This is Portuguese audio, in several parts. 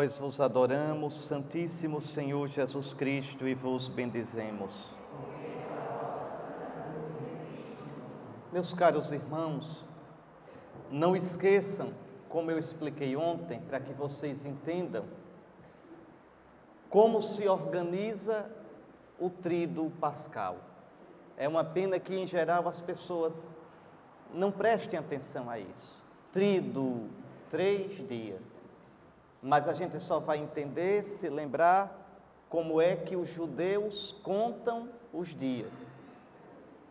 Nós vos adoramos, Santíssimo Senhor Jesus Cristo, e vos bendizemos. Meus caros irmãos, não esqueçam, como eu expliquei ontem, para que vocês entendam, como se organiza o tríduo pascal. É uma pena que, em geral, as pessoas não prestem atenção a isso. Tríduo, 3 dias. Mas a gente só vai entender se lembrar como é que os judeus contam os dias.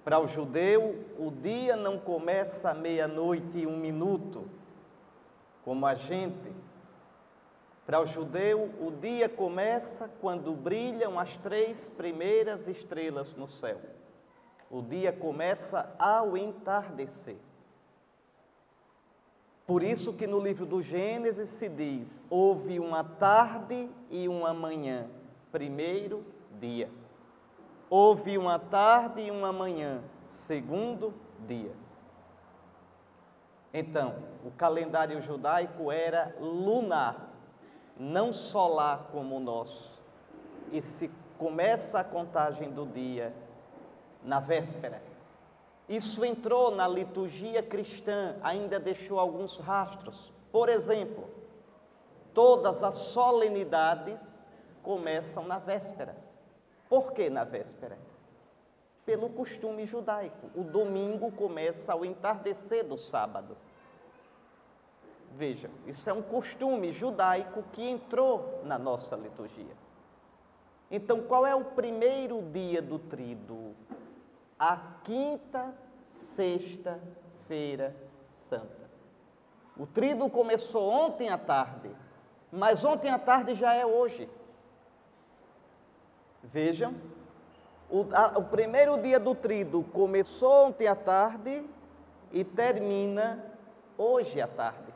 Para o judeu, o dia não começa à 00:01, como a gente. Para o judeu, o dia começa quando brilham as 3 primeiras estrelas no céu. O dia começa ao entardecer. Por isso que no livro do Gênesis se diz, houve uma tarde e uma manhã, primeiro dia. Houve uma tarde e uma manhã, segundo dia. Então, o calendário judaico era lunar, não solar como o nosso. E se começa a contagem do dia na véspera. Isso entrou na liturgia cristã, ainda deixou alguns rastros. Por exemplo, todas as solenidades começam na véspera. Por que na véspera? Pelo costume judaico. O domingo começa ao entardecer do sábado. Vejam, isso é um costume judaico que entrou na nossa liturgia. Então, qual é o primeiro dia do tríduo? A quinta sexta-feira santa. O tríduo começou ontem à tarde, mas ontem à tarde já é hoje. Vejam, o primeiro dia do tríduo começou ontem à tarde e termina hoje à tarde.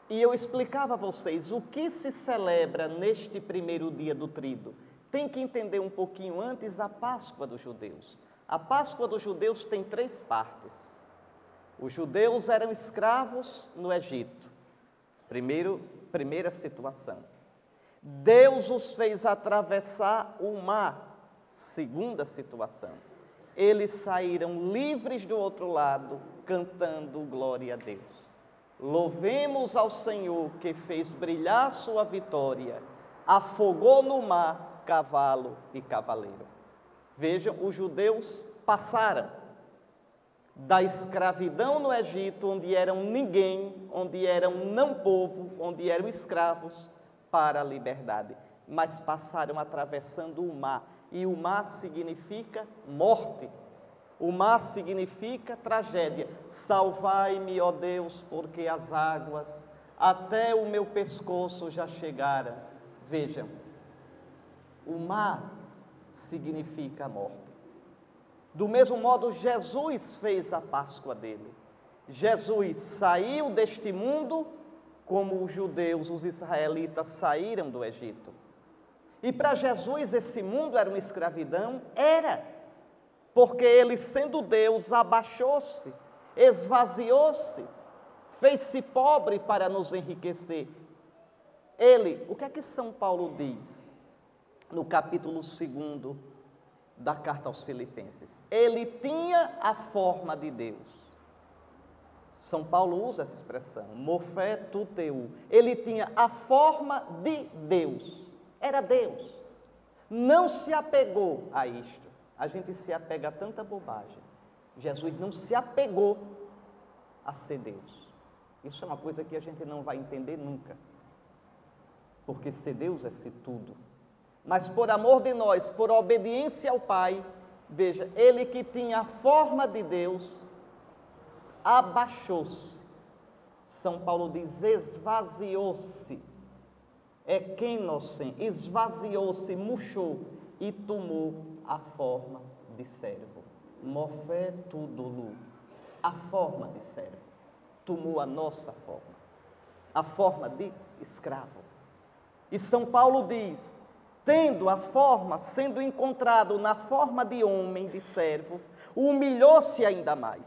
E eu explicava a vocês o que se celebra neste primeiro dia do tríduo. Tem que entender um pouquinho antes a Páscoa dos judeus. A Páscoa dos judeus tem 3 partes. Os judeus eram escravos no Egito. Primeira situação. Deus os fez atravessar o mar. Segunda situação. Eles saíram livres do outro lado, cantando glória a Deus. Louvemos ao Senhor que fez brilhar sua vitória, afogou no mar cavalo e cavaleiro. Vejam, os judeus passaram da escravidão no Egito, onde eram ninguém, onde eram não povo, onde eram escravos, para a liberdade. Mas passaram atravessando o mar, e o mar significa morte. O mar significa tragédia. Salvai-me, ó Deus, porque as águas até o meu pescoço já chegaram. Vejam, o mar significa a morte. Do mesmo modo, Jesus fez a Páscoa dele. Jesus saiu deste mundo como os judeus, os israelitas saíram do Egito. E para Jesus esse mundo era uma escravidão? Era. Porque ele, sendo Deus, abaixou-se, esvaziou-se, fez-se pobre para nos enriquecer. Ele, o que é que São Paulo diz? No capítulo 2 da carta aos Filipenses. Ele tinha a forma de Deus. São Paulo usa essa expressão, morfé tu teu. Ele tinha a forma de Deus. Era Deus. Não se apegou a isto. A gente se apega a tanta bobagem. Jesus não se apegou a ser Deus. Isso é uma coisa que a gente não vai entender nunca. Porque ser Deus é ser tudo. Mas por amor de nós, por obediência ao Pai, veja, ele que tinha a forma de Deus, abaixou-se. São Paulo diz, esvaziou-se. É quem esvaziou-se, murchou e tomou a forma de servo. Morfé tudolu, a forma de servo. Tomou a nossa forma, a forma de escravo. E São Paulo diz, tendo a forma, sendo encontrado na forma de homem, de servo, humilhou-se ainda mais.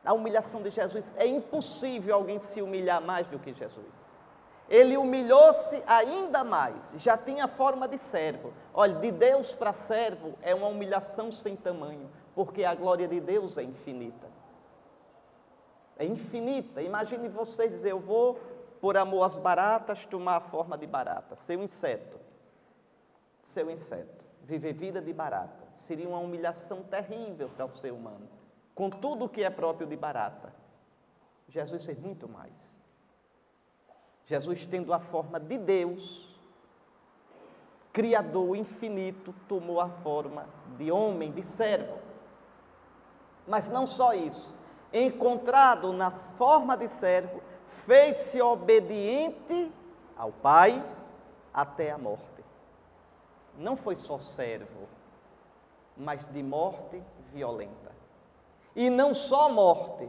A humilhação de Jesus, é impossível alguém se humilhar mais do que Jesus. Ele humilhou-se ainda mais, já tinha forma de servo. Olha, de Deus para servo é uma humilhação sem tamanho, porque a glória de Deus é infinita. É infinita. Imagine você dizer, eu vou, por amor às baratas, tomar a forma de barata, ser um inseto. Ser um inseto, viver vida de barata. Seria uma humilhação terrível para o ser humano, com tudo o que é próprio de barata. Jesus fez muito mais. Jesus, tendo a forma de Deus, Criador infinito, tomou a forma de homem, de servo. Mas não só isso, encontrado na forma de servo, fez-se obediente ao Pai até a morte. Não foi só servo, mas de morte violenta. E não só morte,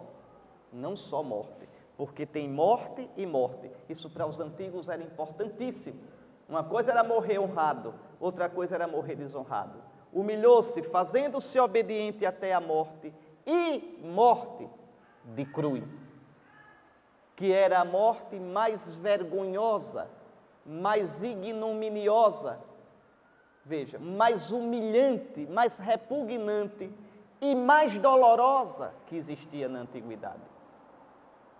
porque tem morte e morte. Isso para os antigos era importantíssimo. Uma coisa era morrer honrado, outra coisa era morrer desonrado. Humilhou-se, fazendo-se obediente até a morte, e morte de cruz, que era a morte mais vergonhosa, mais ignominiosa, veja, mais humilhante, mais repugnante e mais dolorosa que existia na antiguidade.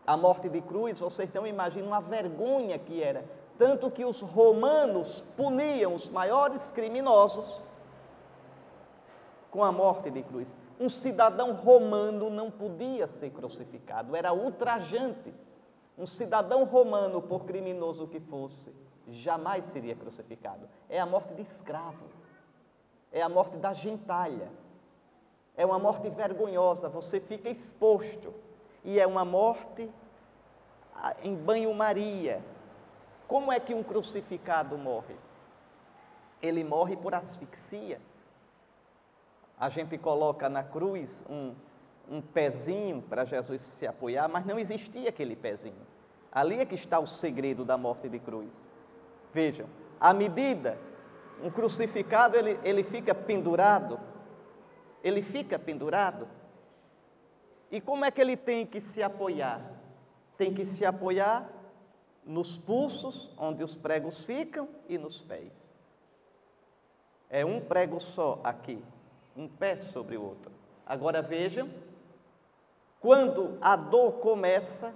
A morte de cruz, vocês não imaginam a vergonha que era, tanto que os romanos puniam os maiores criminosos com a morte de cruz. Um cidadão romano não podia ser crucificado, era ultrajante. Um cidadão romano, por criminoso que fosse, jamais seria crucificado. É a morte de escravo, é a morte da gentalha, é uma morte vergonhosa, você fica exposto, e é uma morte em banho-maria. Como é que um crucificado morre? Ele morre por asfixia. A gente coloca na cruz um pezinho para Jesus se apoiar, mas não existia aquele pezinho. Ali é que está o segredo da morte de cruz. Vejam, à medida, um crucificado, ele fica pendurado. Ele fica pendurado. E como é que ele tem que se apoiar? Tem que se apoiar nos pulsos, onde os pregos ficam, e nos pés. É um prego só aqui, um pé sobre o outro. Agora vejam, quando a dor começa,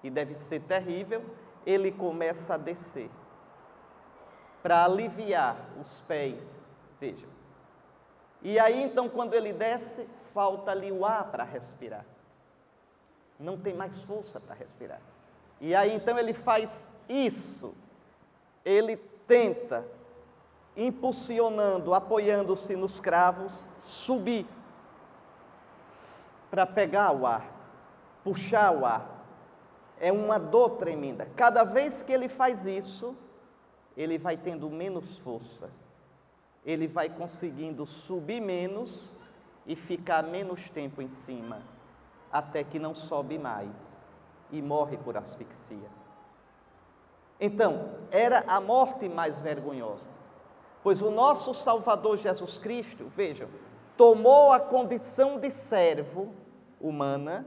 e deve ser terrível, ele começa a descer, para aliviar os pés, vejam. E aí então, quando ele desce, falta-lhe o ar para respirar. Não tem mais força para respirar. E aí então ele faz isso, ele tenta, impulsionando, apoiando-se nos cravos, subir, para pegar o ar, puxar o ar. É uma dor tremenda. Cada vez que ele faz isso, ele vai tendo menos força. Ele vai conseguindo subir menos e ficar menos tempo em cima, até que não sobe mais e morre por asfixia. Então, era a morte mais vergonhosa, pois o nosso Salvador Jesus Cristo, vejam, tomou a condição de servo humana,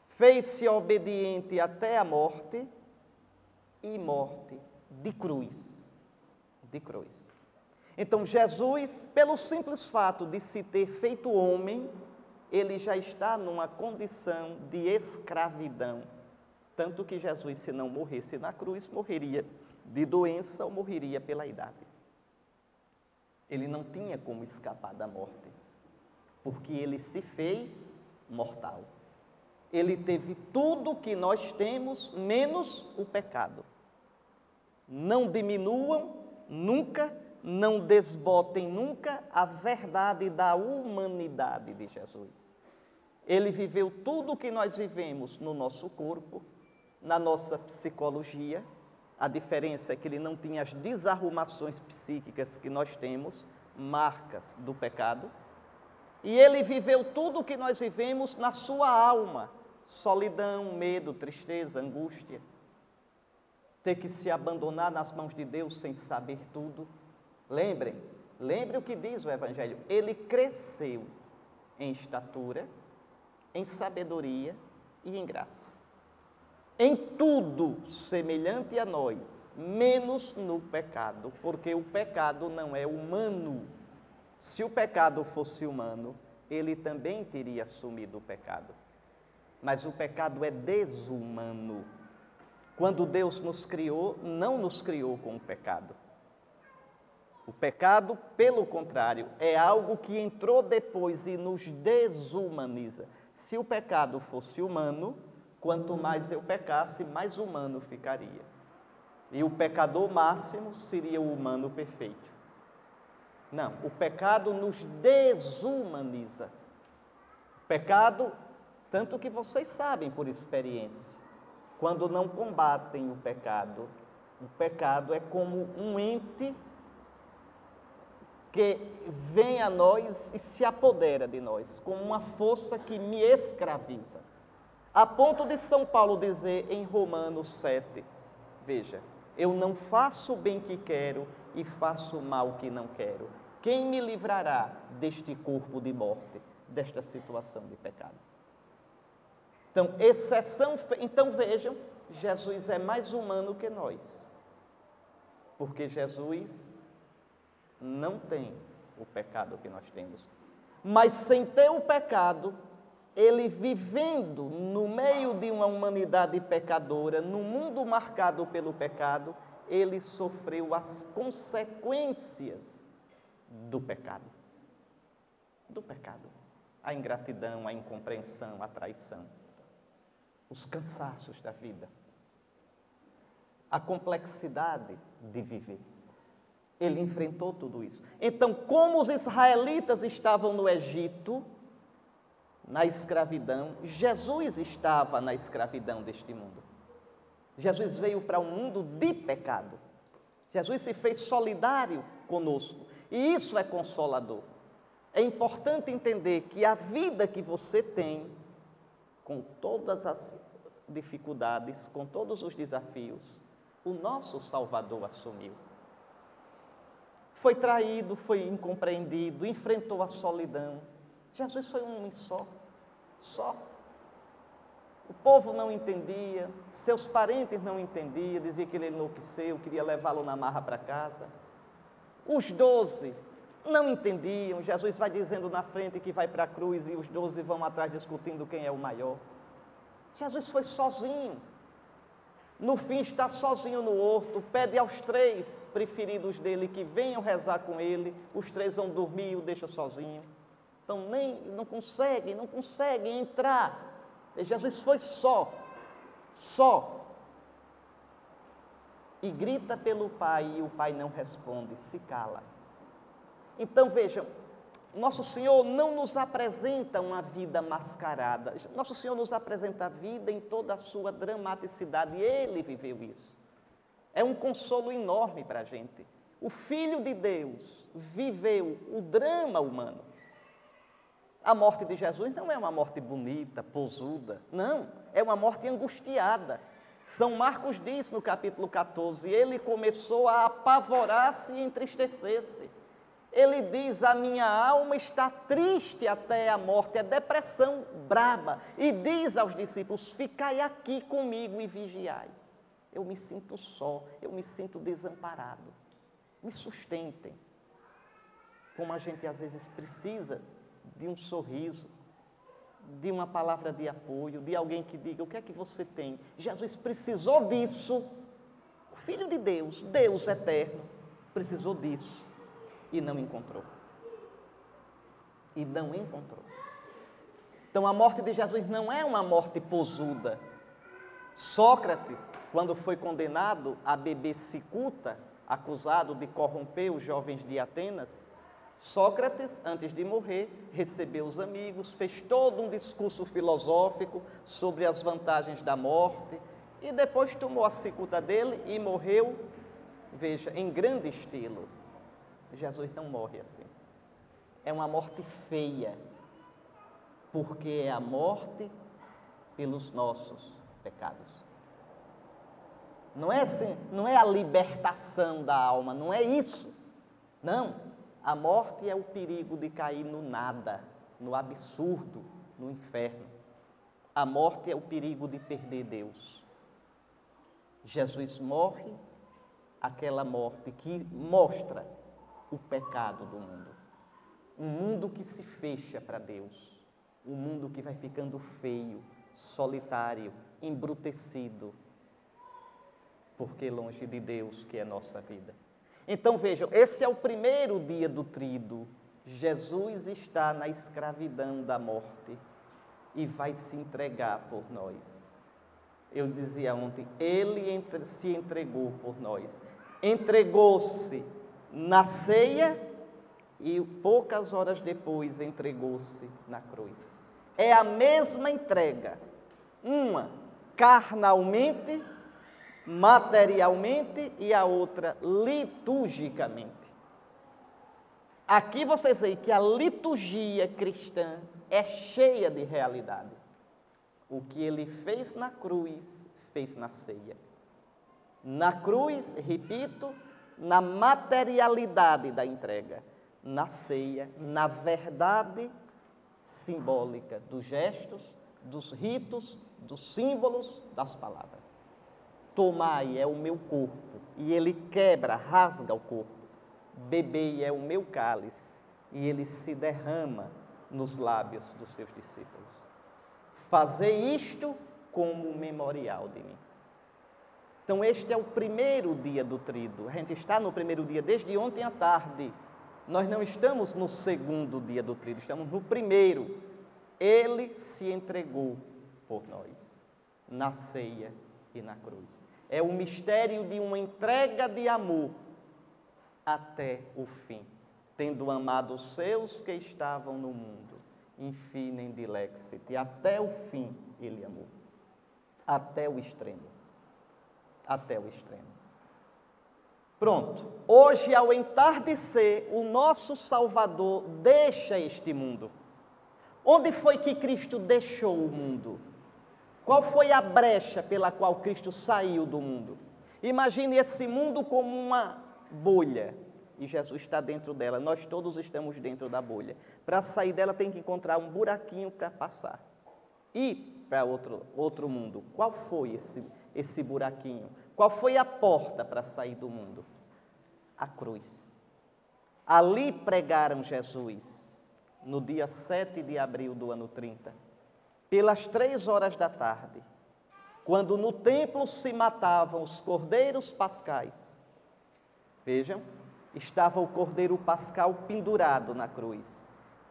fez-se obediente até a morte e morte de cruz. De cruz. Então, Jesus, pelo simples fato de se ter feito homem, ele já está numa condição de escravidão. Tanto que Jesus, se não morresse na cruz, morreria de doença ou morreria pela idade. Ele não tinha como escapar da morte, porque ele se fez mortal. Ele teve tudo que nós temos, menos o pecado. Não diminuam nunca, não desbotem nunca a verdade da humanidade de Jesus. Ele viveu tudo o que nós vivemos no nosso corpo, na nossa psicologia. A diferença é que ele não tinha as desarrumações psíquicas que nós temos, marcas do pecado. E ele viveu tudo o que nós vivemos na sua alma: solidão, medo, tristeza, angústia. Ter que se abandonar nas mãos de Deus sem saber tudo. Lembre o que diz o Evangelho. Ele cresceu em estatura, em sabedoria e em graça. em tudo semelhante a nós, menos no pecado, porque o pecado não é humano. Se o pecado fosse humano, ele também teria assumido o pecado. Mas o pecado é desumano. Quando Deus nos criou, não nos criou com o pecado. O pecado, pelo contrário, é algo que entrou depois e nos desumaniza. Se o pecado fosse humano, quanto mais eu pecasse, mais humano ficaria. E o pecador máximo seria o humano perfeito. Não, o pecado nos desumaniza. O pecado, tanto que vocês sabem por experiência, quando não combatem o pecado é como um ente que vem a nós e se apodera de nós, como uma força que me escraviza. A ponto de São Paulo dizer em Romanos 7, veja, eu não faço o bem que quero e faço o mal que não quero. Quem me livrará deste corpo de morte, desta situação de pecado? Então vejam, Jesus é mais humano que nós, porque Jesus não tem o pecado que nós temos. Mas sem ter o pecado, ele vivendo no meio de uma humanidade pecadora, num mundo marcado pelo pecado, ele sofreu as consequências do pecado. Do pecado. A ingratidão, a incompreensão, a traição, os cansaços da vida, a complexidade de viver. Ele enfrentou tudo isso. Então, como os israelitas estavam no Egito, na escravidão, Jesus estava na escravidão deste mundo. Jesus veio para um mundo de pecado. Jesus se fez solidário conosco. E isso é consolador. É importante entender que a vida que você tem, com todas as dificuldades, com todos os desafios, o nosso Salvador assumiu. Foi traído, foi incompreendido, enfrentou a solidão. Jesus foi um homem só. O povo não entendia, seus parentes não entendiam, dizia que ele enlouqueceu, queria levá-lo na marra para casa. Os 12 não entendiam, Jesus vai dizendo na frente que vai para a cruz e os 12 vão atrás discutindo quem é o maior. Jesus foi sozinho. No fim está sozinho no horto, pede aos 3 preferidos dele que venham rezar com ele, os 3 vão dormir e o deixa sozinho. Então não conseguem entrar. E Jesus foi só. E grita pelo Pai e o Pai não responde, se cala. Então vejam, Nosso Senhor não nos apresenta uma vida mascarada. Nosso Senhor nos apresenta a vida em toda a sua dramaticidade. E Ele viveu isso. É um consolo enorme para a gente. O Filho de Deus viveu o drama humano. A morte de Jesus não é uma morte bonita, posuda. Não, é uma morte angustiada. São Marcos diz no capítulo 14, ele começou a apavorar-se e entristecer-se. Ele diz, a minha alma está triste até a morte, é depressão braba. E diz aos discípulos, ficai aqui comigo e vigiai. Eu me sinto só, eu me sinto desamparado. Me sustentem. Como a gente às vezes precisa de um sorriso, de uma palavra de apoio, de alguém que diga, o que é que você tem? Jesus precisou disso. O Filho de Deus, Deus eterno, precisou disso. E não encontrou. Então a morte de Jesus não é uma morte posuda. Sócrates, quando foi condenado a beber cicuta, acusado de corromper os jovens de Atenas, Sócrates, antes de morrer, recebeu os amigos, fez todo um discurso filosófico sobre as vantagens da morte e depois tomou a cicuta dele e morreu, veja, em grande estilo. Jesus não morre assim. É uma morte feia, porque é a morte pelos nossos pecados. Não é assim, não é a libertação da alma, não é isso. Não, a morte é o perigo de cair no nada, no absurdo, no inferno. A morte é o perigo de perder Deus. Jesus morre, aquela morte que mostra o pecado do mundo. Um mundo que se fecha para Deus. Um mundo que vai ficando feio, solitário, embrutecido, porque longe de Deus que é nossa vida. Então vejam, esse é o primeiro dia do tríduo. Jesus está na escravidão da morte e vai se entregar por nós. Eu dizia ontem, ele se entregou por nós. Entregou-se na ceia e poucas horas depois entregou-se na cruz. É a mesma entrega, uma carnalmente, materialmente e a outra liturgicamente. Aqui vocês veem que a liturgia cristã é cheia de realidade. O que ele fez na cruz, fez na ceia. Na cruz, repito, na materialidade da entrega. Na ceia, na verdade simbólica dos gestos, dos ritos, dos símbolos, das palavras. Tomai é o meu corpo, e ele quebra, rasga o corpo. Bebei é o meu cálice, e ele se derrama nos lábios dos seus discípulos. Fazei isto como memorial de mim. Então este é o primeiro dia do tríduo. A gente está no primeiro dia desde ontem à tarde. Nós não estamos no segundo dia do tríduo, estamos no primeiro. Ele se entregou por nós, na ceia e na cruz. É o mistério de uma entrega de amor até o fim, tendo amado os seus que estavam no mundo, infinem dilexit, e até o fim ele amou, até o extremo, até o extremo. Pronto, hoje ao entardecer, o nosso Salvador deixa este mundo. Onde foi que Cristo deixou o mundo? Qual foi a brecha pela qual Cristo saiu do mundo? Imagine esse mundo como uma bolha, e Jesus está dentro dela, nós todos estamos dentro da bolha. Para sair dela tem que encontrar um buraquinho para passar. E para outro mundo, qual foi esse buraquinho? Qual foi a porta para sair do mundo? A cruz. Ali pregaram Jesus, no dia 7 de abril do ano 30, pelas 3 horas da tarde, quando no templo se matavam os cordeiros pascais. Vejam, estava o cordeiro pascal pendurado na cruz.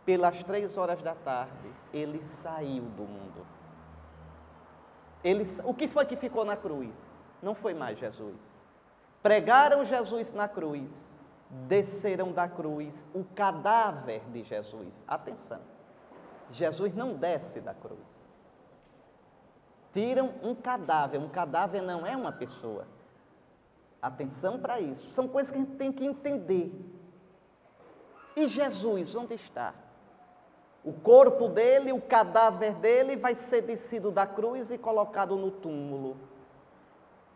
Pelas 3 horas da tarde, ele saiu do mundo. O que foi que ficou na cruz? Não foi mais Jesus. Pregaram Jesus na cruz, desceram da cruz o cadáver de Jesus. Atenção, Jesus não desce da cruz. Tiram um cadáver não é uma pessoa. Atenção para isso, são coisas que a gente tem que entender. E Jesus, onde está? O corpo dele, o cadáver dele vai ser descido da cruz e colocado no túmulo.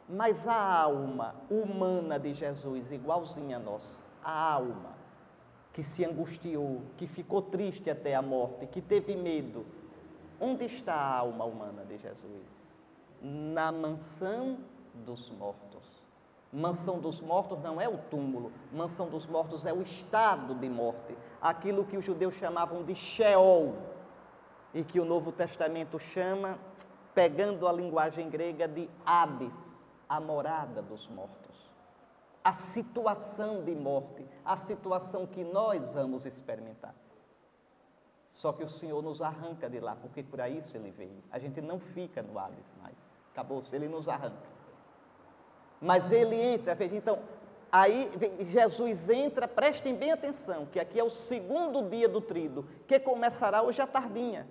Mas a alma humana de Jesus, igualzinha a nossa, a alma que se angustiou, que ficou triste até a morte, que teve medo, onde está a alma humana de Jesus? Na mansão dos mortos. Mansão dos mortos não é o túmulo, mansão dos mortos é o estado de morte, aquilo que os judeus chamavam de Sheol, e que o Novo Testamento chama, pegando a linguagem grega, de Hades, a morada dos mortos. A situação de morte, a situação que nós vamos experimentar. Só que o Senhor nos arranca de lá, porque para isso Ele veio. A gente não fica no Hades mais, acabou-se, Ele nos arranca. Mas Ele entra, veja, então, aí Jesus entra, prestem bem atenção, que aqui é o segundo dia do tríduo, que começará hoje à tardinha.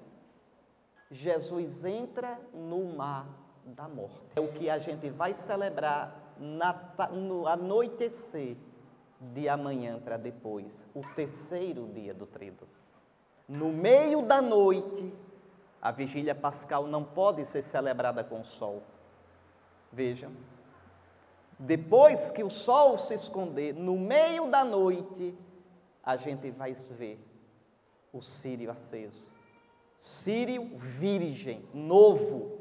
Jesus entra no mar da morte. É o que a gente vai celebrar no anoitecer de amanhã para depois, o terceiro dia do tríduo. No meio da noite, a vigília pascal não pode ser celebrada com o sol. Vejam, depois que o sol se esconder, no meio da noite, a gente vai ver o círio aceso. Círio virgem, novo.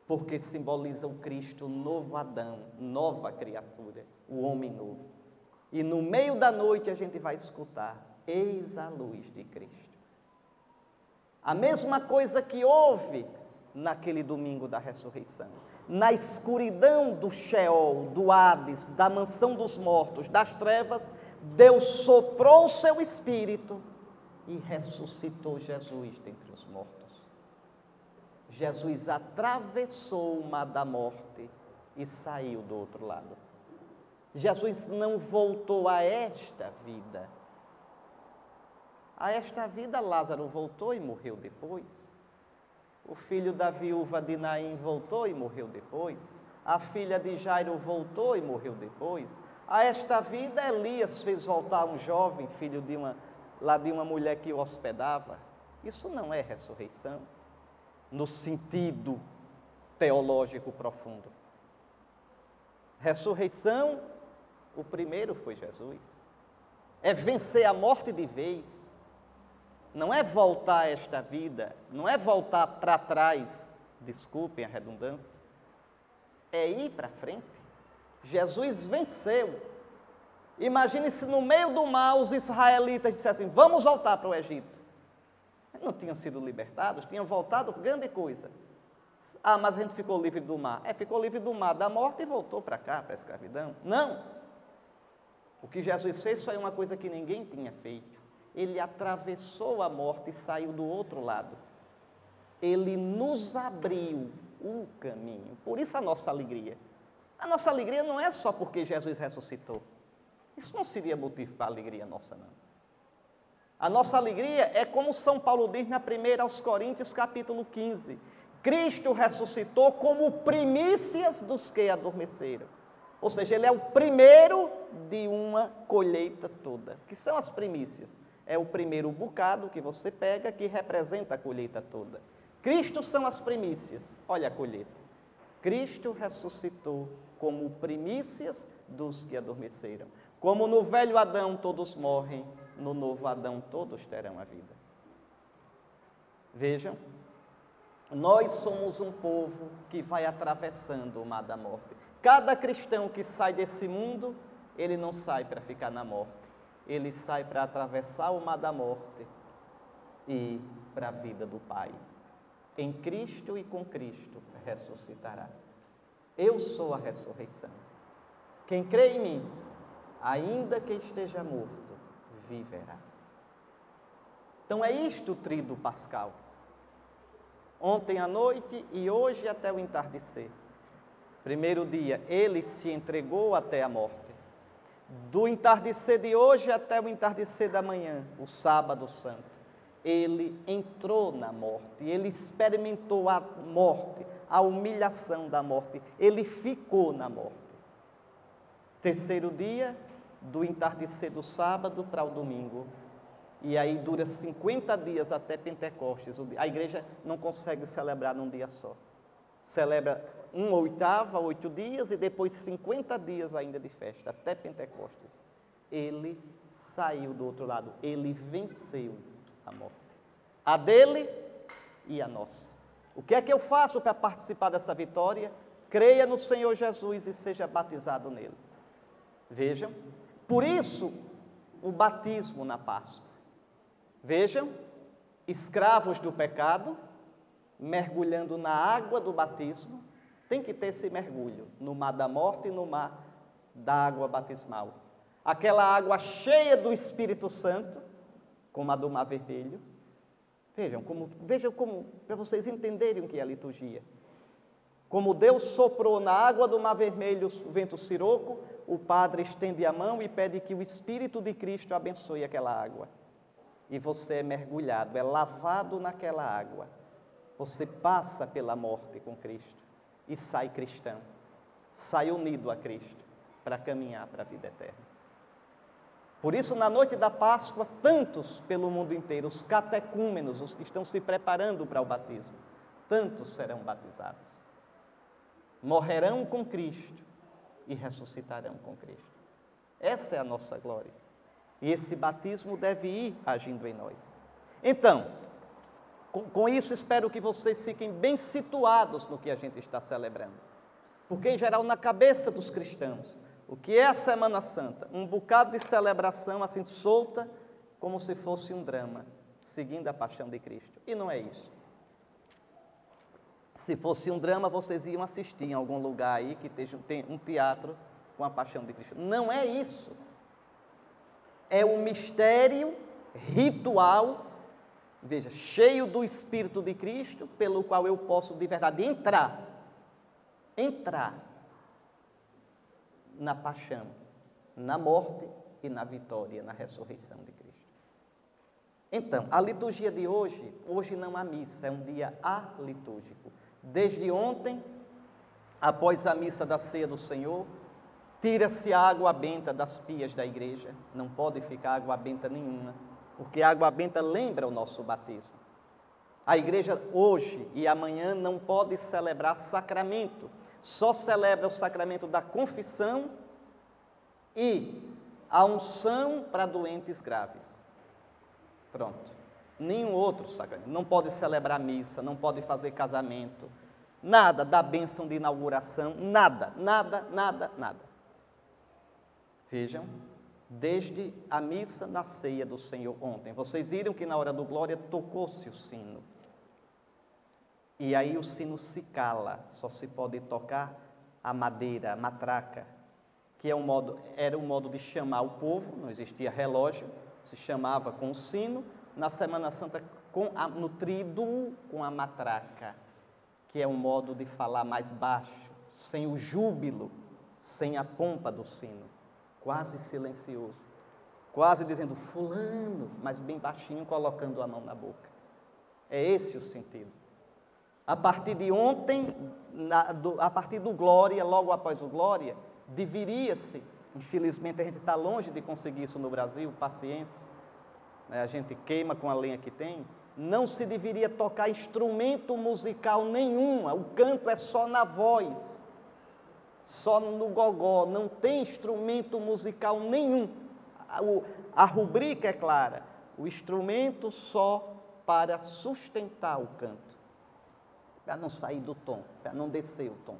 porque simboliza o Cristo, novo Adão, nova criatura, o homem novo. E no meio da noite a gente vai escutar: eis a luz de Cristo. A mesma coisa que houve naquele domingo da ressurreição. Na escuridão do Sheol, do Hades, da mansão dos mortos, das trevas, Deus soprou o seu Espírito e ressuscitou Jesus dentre os mortos. Jesus atravessou o mar da morte e saiu do outro lado. Jesus não voltou a esta vida. A esta vida Lázaro voltou e morreu depois. O filho da viúva de Naim voltou e morreu depois. A filha de Jairo voltou e morreu depois. A esta vida Elias fez voltar um jovem, filho de uma mulher que o hospedava. Isso não é ressurreição, no sentido teológico profundo. Ressurreição, o primeiro foi Jesus. É vencer a morte de vez. Não é voltar a esta vida, não é voltar para trás, desculpem a redundância, é ir para frente. Jesus venceu. Imagine se no meio do mar os israelitas dissessem: vamos voltar para o Egito. Não tinham sido libertados, tinham voltado, grande coisa. Ah, mas a gente ficou livre do mar. Ficou livre do mar da morte e voltou para cá, para a escravidão. Não. O que Jesus fez foi uma coisa que ninguém tinha feito. Ele atravessou a morte e saiu do outro lado. Ele nos abriu o caminho. Por isso a nossa alegria. A nossa alegria não é só porque Jesus ressuscitou. Isso não seria motivo para a alegria nossa, não. A nossa alegria é como São Paulo diz na 1 aos Coríntios, capítulo 15. Cristo ressuscitou como primícias dos que adormeceram. Ou seja, Ele é o primeiro de uma colheita toda. O que são as primícias? É o primeiro bocado que você pega, que representa a colheita toda. Cristo são as primícias. Olha a colheita. Cristo ressuscitou como primícias dos que adormeceram. Como no velho Adão todos morrem, no novo Adão todos terão a vida. Vejam, nós somos um povo que vai atravessando o mar da morte. Cada cristão que sai desse mundo, ele não sai para ficar na morte. Ele sai para atravessar o mar da morte e ir para a vida do Pai. Em Cristo e com Cristo ressuscitará. Eu sou a ressurreição. Quem crê em mim, ainda que esteja morto, viverá. Então é isto o tríduo pascal. Ontem à noite e hoje até o entardecer. Primeiro dia, ele se entregou até a morte. Do entardecer de hoje até o entardecer da manhã, o sábado santo, ele entrou na morte, ele experimentou a morte, a humilhação da morte, ele ficou na morte. Terceiro dia, do entardecer do sábado para o domingo, e aí dura 50 dias até Pentecostes. A igreja não consegue celebrar num dia só. Celebra 1/8, 8 dias, e depois 50 dias ainda de festa, até Pentecostes. Ele saiu do outro lado, ele venceu a morte. A dele e a nossa. O que é que eu faço para participar dessa vitória? Creia no Senhor Jesus e seja batizado nele. Vejam, por isso o batismo na Páscoa. Vejam, escravos do pecado, mergulhando na água do batismo, tem que ter esse mergulho no mar da morte e no mar da água batismal. Aquela água cheia do Espírito Santo, como a do Mar Vermelho. Vejam como, para vocês entenderem o que é a liturgia. Como Deus soprou na água do Mar Vermelho o vento siroco, o padre estende a mão e pede que o Espírito de Cristo abençoe aquela água. E você é mergulhado, é lavado naquela água. Você passa pela morte com Cristo e sai cristão, sai unido a Cristo para caminhar para a vida eterna. Por isso, na noite da Páscoa, tantos pelo mundo inteiro, os catecúmenos, os que estão se preparando para o batismo, tantos serão batizados. Morrerão com Cristo e ressuscitarão com Cristo. Essa é a nossa glória. E esse batismo deve ir agindo em nós. Então, Com isso, espero que vocês fiquem bem situados no que a gente está celebrando. Porque, em geral, na cabeça dos cristãos, o que é a Semana Santa? Um bocado de celebração assim solta, como se fosse um drama, seguindo a paixão de Cristo. E não é isso. Se fosse um drama, vocês iam assistir em algum lugar aí que tem um teatro com a paixão de Cristo. Não é isso. É um mistério ritual, veja, cheio do Espírito de Cristo, pelo qual eu posso de verdade entrar na paixão, na morte e na vitória, na ressurreição de Cristo. Então, a liturgia de hoje não há missa, é um dia alitúrgico. Desde ontem, após a missa da ceia do Senhor, tira-se a água benta das pias da igreja, não pode ficar água benta nenhuma, porque a água benta lembra o nosso batismo. A igreja hoje e amanhã não pode celebrar sacramento, só celebra o sacramento da confissão e a unção para doentes graves. Pronto. Nenhum outro sacramento. Não pode celebrar missa, não pode fazer casamento, nada da bênção de inauguração, nada. Vejam, desde a missa na ceia do Senhor ontem, vocês viram que na hora do glória tocou-se o sino. E aí o sino se cala, só se pode tocar a madeira, a matraca, que era um modo de chamar o povo, não existia relógio, se chamava com o sino, na Semana Santa no tríduo com a matraca, que é um modo de falar mais baixo, sem o júbilo, sem a pompa do sino, quase silencioso, quase dizendo fulano, mas bem baixinho, colocando a mão na boca. É esse o sentido. A partir de ontem, a partir do Glória, logo após o Glória, deveria-se, infelizmente a gente está longe de conseguir isso no Brasil, paciência, né? A gente queima com a lenha que tem, não se deveria tocar instrumento musical nenhum, o canto é só na voz, só no gogó, não tem instrumento musical nenhum. A rubrica é clara, o instrumento só para sustentar o canto, para não sair do tom, para não descer o tom.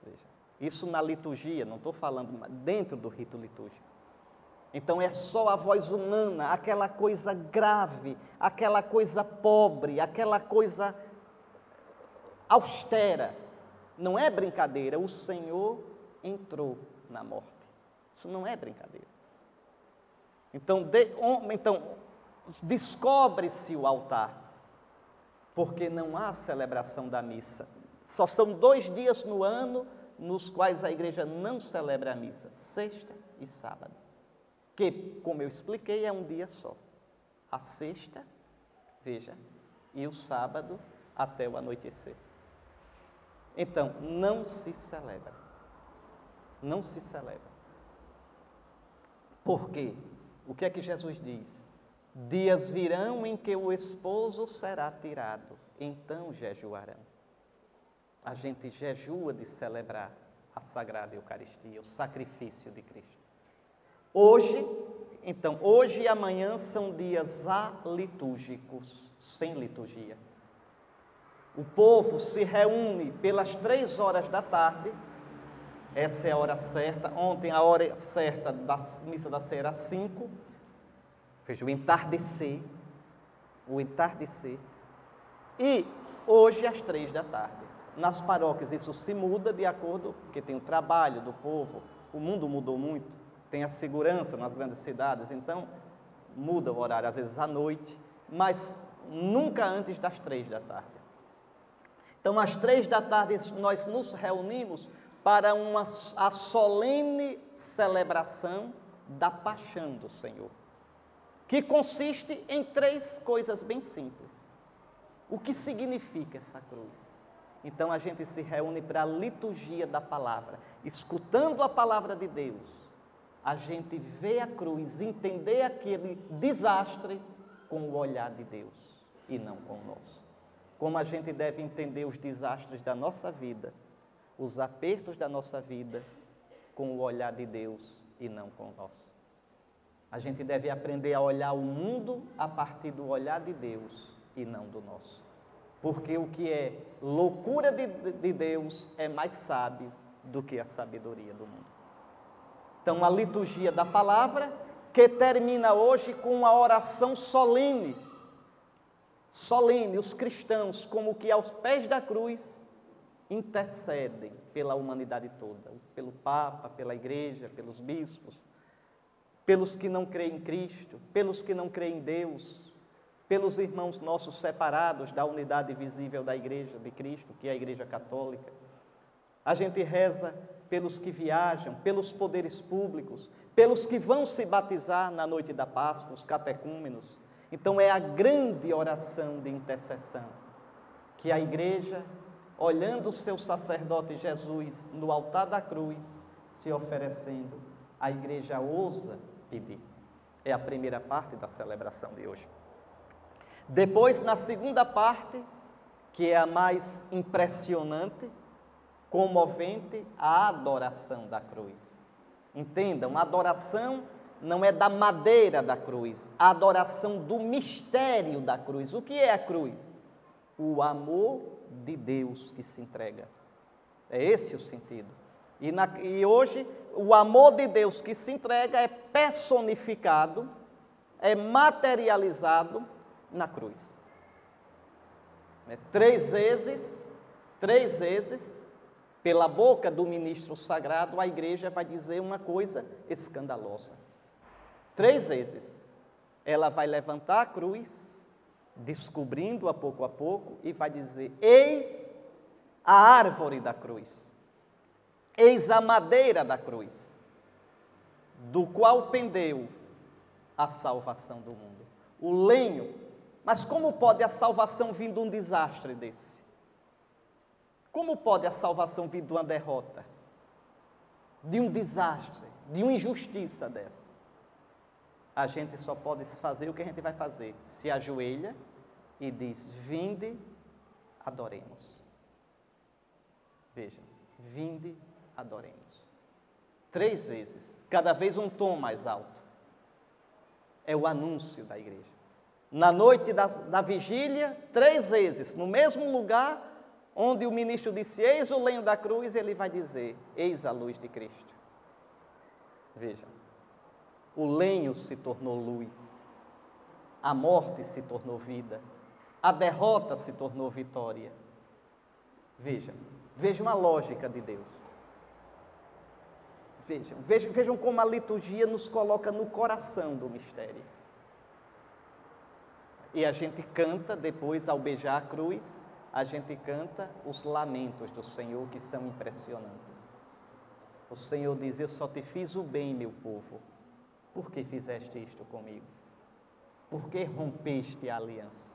Veja, isso na liturgia, não estou falando dentro do rito litúrgico. Então é só a voz humana, aquela coisa grave, aquela coisa pobre, aquela coisa austera. Não é brincadeira, o Senhor entrou na morte. Isso não é brincadeira. Então descobre-se o altar, porque não há celebração da missa. Só são 2 dias no ano nos quais a igreja não celebra a missa, sexta e sábado. Que, como eu expliquei, é um dia só. A sexta, veja, e o sábado até o anoitecer. Então, não se celebra. Não se celebra. Por quê? O que é que Jesus diz? Dias virão em que o esposo será tirado, então jejuarão. A gente jejua de celebrar a Sagrada Eucaristia, o sacrifício de Cristo. Hoje e amanhã são dias alitúrgicos, sem liturgia. O povo se reúne pelas 3 horas da tarde, essa é a hora certa. Ontem a hora certa da missa da ceia era 5, veja, o entardecer, e hoje às 3 da tarde. Nas paróquias isso se muda de acordo, porque tem o trabalho do povo, o mundo mudou muito, tem a segurança nas grandes cidades, então muda o horário, às vezes à noite, mas nunca antes das 3 da tarde. Então, às 3 da tarde, nós nos reunimos para a solene celebração da paixão do Senhor, que consiste em 3 coisas bem simples. O que significa essa cruz? Então, a gente se reúne para a liturgia da palavra, escutando a palavra de Deus. A gente vê a cruz, entender aquele desastre com o olhar de Deus e não com o nosso. Como a gente deve entender os desastres da nossa vida, os apertos da nossa vida, com o olhar de Deus e não com o nosso. A gente deve aprender a olhar o mundo a partir do olhar de Deus e não do nosso. Porque o que é loucura de Deus é mais sábio do que a sabedoria do mundo. Então, a liturgia da palavra, que termina hoje com uma oração solene. Solene, os cristãos, como que aos pés da cruz, intercedem pela humanidade toda, pelo Papa, pela Igreja, pelos bispos, pelos que não creem em Cristo, pelos que não creem em Deus, pelos irmãos nossos separados da unidade visível da Igreja de Cristo, que é a Igreja Católica. A gente reza pelos que viajam, pelos poderes públicos, pelos que vão se batizar na noite da Páscoa, os catecúmenos. Então é a grande oração de intercessão que a Igreja, olhando o seu sacerdote Jesus no altar da cruz, se oferecendo, a Igreja ousa pedir. É a primeira parte da celebração de hoje. Depois, na segunda parte, que é a mais impressionante, comovente, a adoração da cruz. Entendam, a adoração não é da madeira da cruz, a adoração do mistério da cruz. O que é a cruz? O amor de Deus que se entrega. É esse o sentido. E hoje, o amor de Deus que se entrega é personificado, é materializado na cruz. Três vezes, pela boca do ministro sagrado, a Igreja vai dizer uma coisa escandalosa. 3 vezes. Ela vai levantar a cruz, descobrindo-a pouco a pouco, e vai dizer: eis a árvore da cruz, eis a madeira da cruz, do qual pendeu a salvação do mundo. O lenho. Mas como pode a salvação vir de um desastre desse? Como pode a salvação vir de uma derrota? De um desastre, de uma injustiça dessa? A gente só pode fazer o que a gente vai fazer. Se ajoelha e diz: vinde, adoremos. Vejam, vinde, adoremos. 3 vezes, cada vez um tom mais alto. É o anúncio da Igreja. Na noite da vigília, 3 vezes, no mesmo lugar onde o ministro disse: eis o lenho da cruz, ele vai dizer: eis a luz de Cristo. Vejam, o lenho se tornou luz, a morte se tornou vida, a derrota se tornou vitória. Vejam a lógica de Deus. Vejam como a liturgia nos coloca no coração do mistério. E a gente canta, depois, ao beijar a cruz, a gente canta os lamentos do Senhor, que são impressionantes. O Senhor diz: eu só te fiz o bem, meu povo. Por que fizeste isto comigo? Por que rompeste a aliança?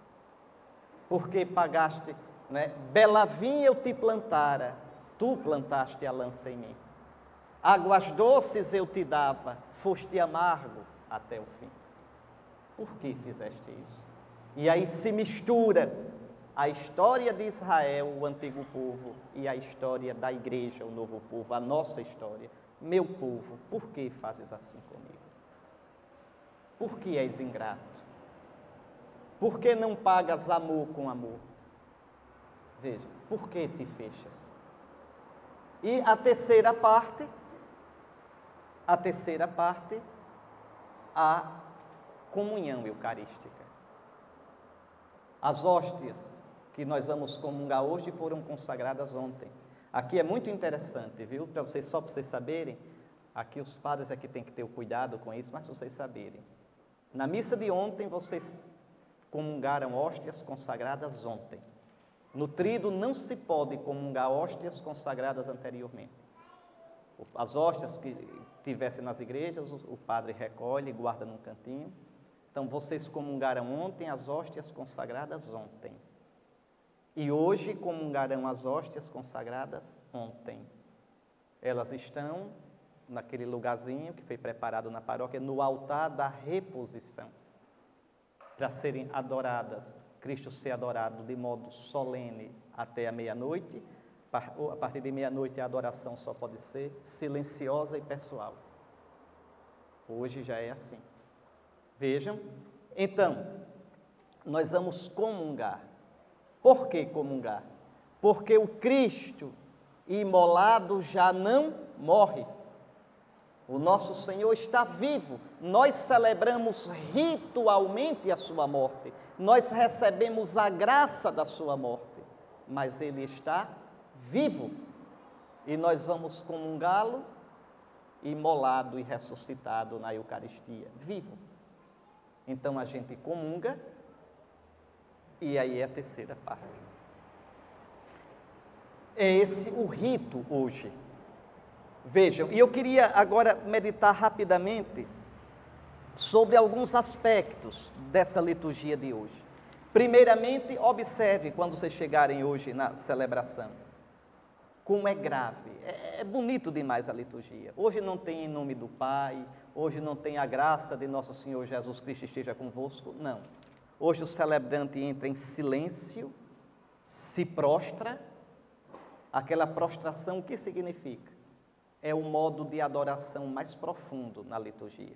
Por que pagaste, bela vinha eu te plantara, tu plantaste a lança em mim. Águas doces eu te dava, foste amargo até o fim. Por que fizeste isso? E aí se mistura a história de Israel, o antigo povo, e a história da Igreja, o novo povo, a nossa história. Meu povo, por que fazes assim comigo? Por que és ingrato? Por que não pagas amor com amor? Veja, por que te fechas? E a terceira parte, a comunhão eucarística. As hóstias que nós vamos comungar hoje foram consagradas ontem. Aqui é muito interessante, viu? Só para vocês saberem, aqui os padres é que tem que ter o cuidado com isso, mas para vocês saberem. Na missa de ontem, vocês comungaram hóstias consagradas ontem. No tríduo não se pode comungar hóstias consagradas anteriormente. As hóstias que tivessem nas igrejas, o padre recolhe e guarda num cantinho. Então, vocês comungaram ontem as hóstias consagradas ontem. E hoje comungarão as hóstias consagradas ontem. Elas estão naquele lugarzinho que foi preparado na paróquia, no altar da reposição, para serem adoradas, Cristo ser adorado de modo solene até a meia-noite. A partir de meia-noite a adoração só pode ser silenciosa e pessoal. Hoje já é assim. Vejam, então, nós vamos comungar. Por que comungar? Porque o Cristo imolado já não morre. O nosso Senhor está vivo. Nós celebramos ritualmente a sua morte. Nós recebemos a graça da sua morte. Mas Ele está vivo. E nós vamos comungá-lo imolado e ressuscitado na Eucaristia, vivo. Então a gente comunga, e aí é a terceira parte. É esse o rito hoje. Vejam, e eu queria agora meditar rapidamente sobre alguns aspectos dessa liturgia de hoje. Primeiramente, observe quando vocês chegarem hoje na celebração, como é grave, é bonito demais a liturgia. Hoje não tem em nome do Pai, hoje não tem a graça de nosso Senhor Jesus Cristo esteja convosco, não. Hoje o celebrante entra em silêncio, se prostra. Aquela prostração, o que significa? É o modo de adoração mais profundo na liturgia.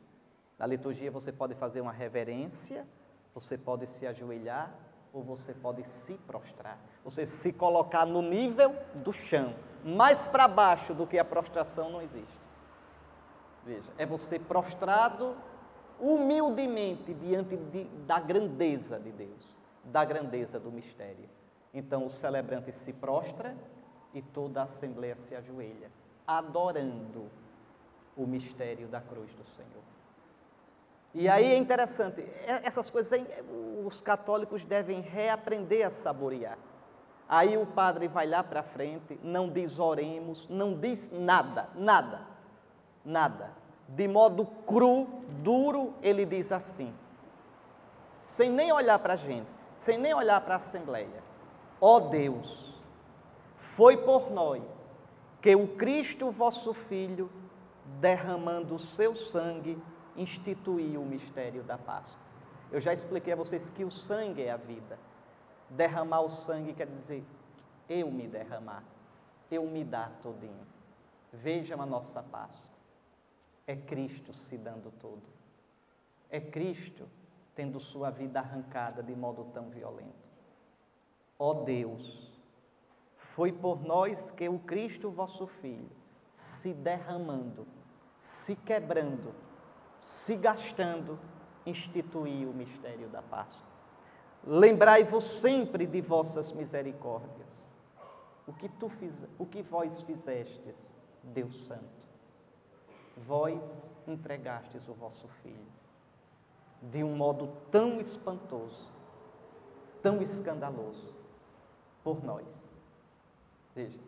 Na liturgia você pode fazer uma reverência, você pode se ajoelhar, ou você pode se prostrar. Você se colocar no nível do chão. Mais para baixo do que a prostração não existe. Veja, é você prostrado humildemente diante da grandeza de Deus, da grandeza do mistério. Então o celebrante se prostra e toda a assembleia se ajoelha, adorando o mistério da cruz do Senhor. E aí é interessante, essas coisas os católicos devem reaprender a saborear. Aí o padre vai lá para frente, não diz oremos, não diz nada, nada, nada. De modo cru, duro, ele diz assim, sem nem olhar para a gente, sem nem olhar para a assembleia. Ó Deus, foi por nós que o Cristo, vosso Filho, derramando o seu sangue, instituiu o mistério da Páscoa. Eu já expliquei a vocês que o sangue é a vida. Derramar o sangue quer dizer, eu me derramar, eu me dar todinho. Vejam a nossa Páscoa. É Cristo se dando todo. É Cristo tendo sua vida arrancada de modo tão violento. Ó Deus, foi por nós que o Cristo, vosso Filho, se derramando, se quebrando, se gastando, instituiu o mistério da Páscoa. Lembrai-vos sempre de vossas misericórdias. O que vós fizestes, Deus Santo? Vós entregastes o vosso Filho de um modo tão espantoso, tão escandaloso, por nós. Veja,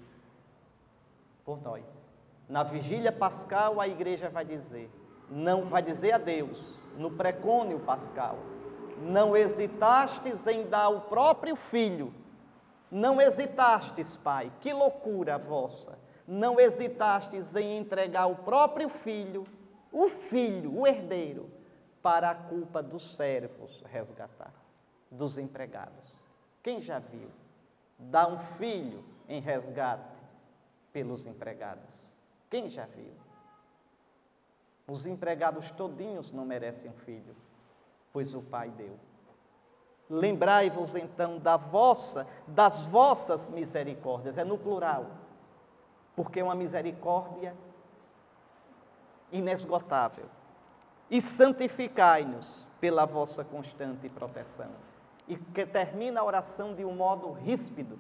por nós. Na vigília pascal a igreja vai dizer, não vai dizer a Deus, no precônio pascal, não hesitastes em dar o próprio Filho, não hesitastes, Pai, que loucura vossa, não hesitastes em entregar o próprio Filho, o herdeiro, para a culpa dos servos resgatar, dos empregados. Quem já viu? Dar um filho em resgate pelos empregados. Quem já viu? Os empregados todinhos não merecem um filho, pois o Pai deu. Lembrai-vos então das vossas misericórdias, é no plural, porque é uma misericórdia inesgotável. E santificai-nos pela vossa constante proteção. E que termina a oração de um modo ríspido.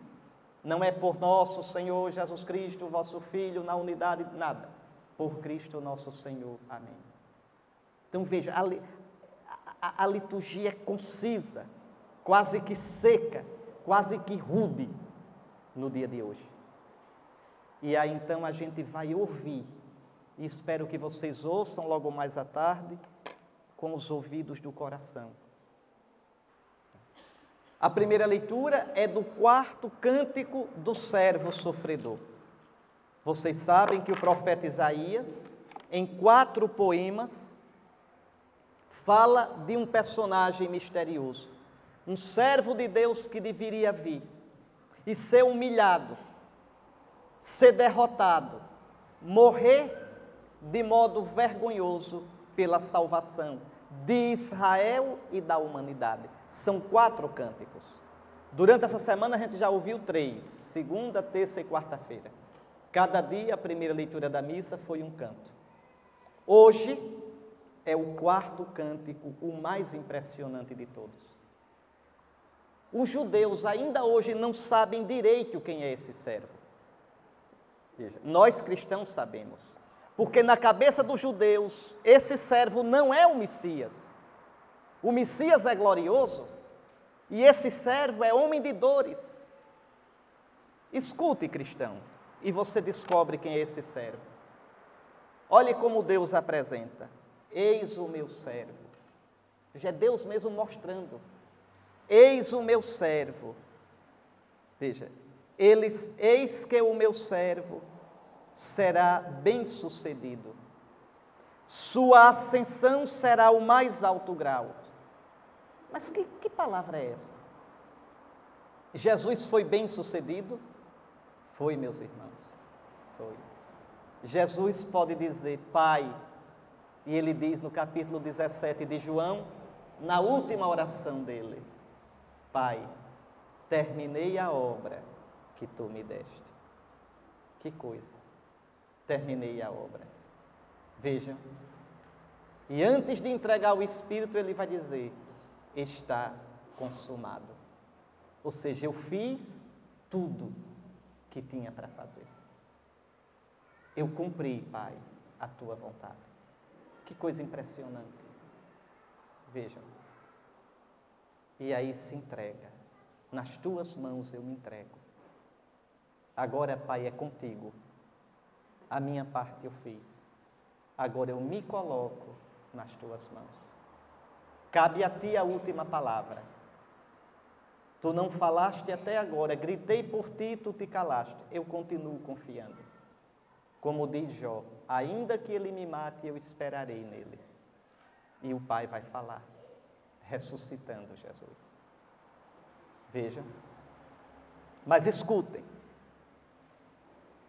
Não é por nosso Senhor Jesus Cristo, vosso Filho, na unidade de nada. Por Cristo nosso Senhor. Amém. Então veja, a liturgia é concisa, quase que seca, quase que rude no dia de hoje. E aí então a gente vai ouvir, e espero que vocês ouçam logo mais à tarde, com os ouvidos do coração. A primeira leitura é do 4º cântico do servo sofredor. Vocês sabem que o profeta Isaías, em 4 poemas, fala de um personagem misterioso, um servo de Deus que deveria vir e ser humilhado, ser derrotado, morrer de modo vergonhoso pela salvação, de Israel e da humanidade. São 4 cânticos. Durante essa semana a gente já ouviu 3, segunda, terça e quarta-feira. Cada dia a primeira leitura da missa foi um canto. Hoje é o 4º cântico, o mais impressionante de todos. Os judeus ainda hoje não sabem direito quem é esse servo. Veja, nós cristãos sabemos. Porque na cabeça dos judeus, esse servo não é o Messias. O Messias é glorioso e esse servo é homem de dores. Escute, cristão, e você descobre quem é esse servo. Olhe como Deus apresenta. Eis o meu servo. Já é Deus mesmo mostrando. Eis o meu servo. Veja, eis que o meu servo será bem-sucedido. Sua ascensão será o mais alto grau. Mas que palavra é essa? Jesus foi bem-sucedido? Foi, meus irmãos, foi. Jesus pode dizer, Pai, e ele diz no capítulo 17 de João, na última oração dele, Pai, terminei a obra que tu me deste. Que coisa, terminei a obra. Vejam, e antes de entregar o Espírito, ele vai dizer, está consumado. Ou seja, eu fiz tudo que tinha para fazer. Eu cumpri, Pai, a tua vontade. Que coisa impressionante. Vejam. E aí se entrega. Nas tuas mãos eu me entrego. Agora, Pai, é contigo. A minha parte eu fiz. Agora eu me coloco nas tuas mãos. Cabe a ti a última palavra. Tu não falaste até agora, gritei por ti e tu te calaste. Eu continuo confiando. Como diz Jó, ainda que ele me mate, eu esperarei nele. E o Pai vai falar, ressuscitando Jesus. Vejam. Mas escutem.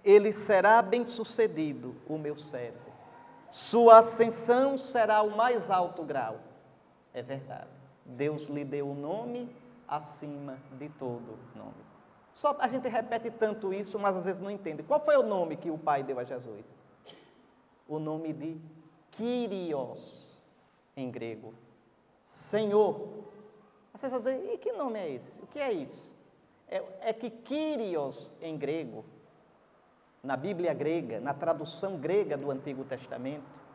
Ele será bem-sucedido, o meu servo. Sua ascensão será o mais alto grau. É verdade. Deus lhe deu o nome acima de todo nome. Só a gente repete tanto isso, mas às vezes não entende. Qual foi o nome que o Pai deu a Jesus? O nome de Kyrios, em grego. Senhor. Vocês vão dizer, e que nome é esse? O que é isso? É que Kyrios, em grego, na Bíblia grega, na tradução grega do Antigo Testamento,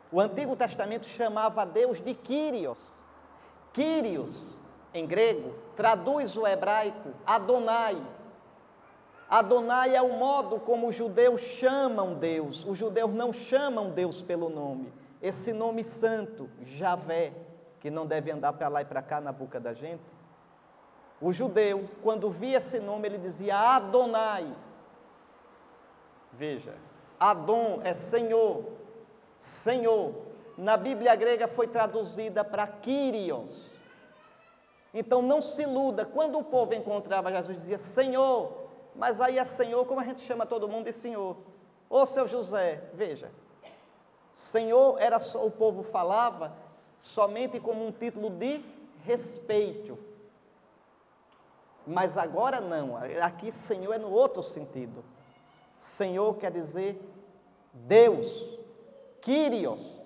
o Antigo Testamento chamava a Deus de Kyrios. Kyrios, em grego, traduz o hebraico Adonai. Adonai é o modo como os judeus chamam Deus. Os judeus não chamam Deus pelo nome. Esse nome santo, Javé, que não deve andar para lá e para cá na boca da gente. O judeu, quando via esse nome, ele dizia Adonai. Veja, Adon é Senhor. Senhor. Na Bíblia grega foi traduzida para Kyrios. Então não se iluda, quando o povo encontrava Jesus, dizia Senhor, mas aí é Senhor, como a gente chama todo mundo de Senhor. Ô seu José, veja, Senhor era só, o povo falava somente como um título de respeito. Mas agora não, aqui Senhor é no outro sentido. Senhor quer dizer Deus, Kyrios.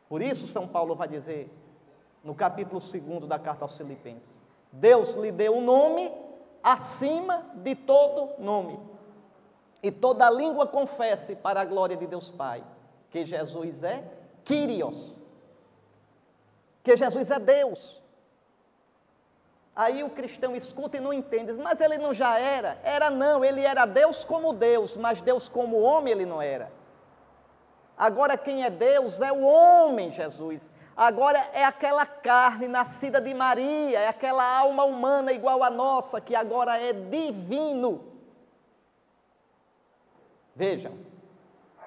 Por isso São Paulo vai dizer, no capítulo 2 da carta aos Filipenses, Deus lhe deu um nome acima de todo nome. E toda língua confesse para a glória de Deus Pai, que Jesus é Kyrios, que Jesus é Deus. Aí o cristão escuta e não entende, mas ele não já era? Era não, ele era Deus como Deus, mas Deus como homem ele não era. Agora quem é Deus é o homem Jesus. Agora é aquela carne nascida de Maria, é aquela alma humana igual a nossa, que agora é divino. Vejam,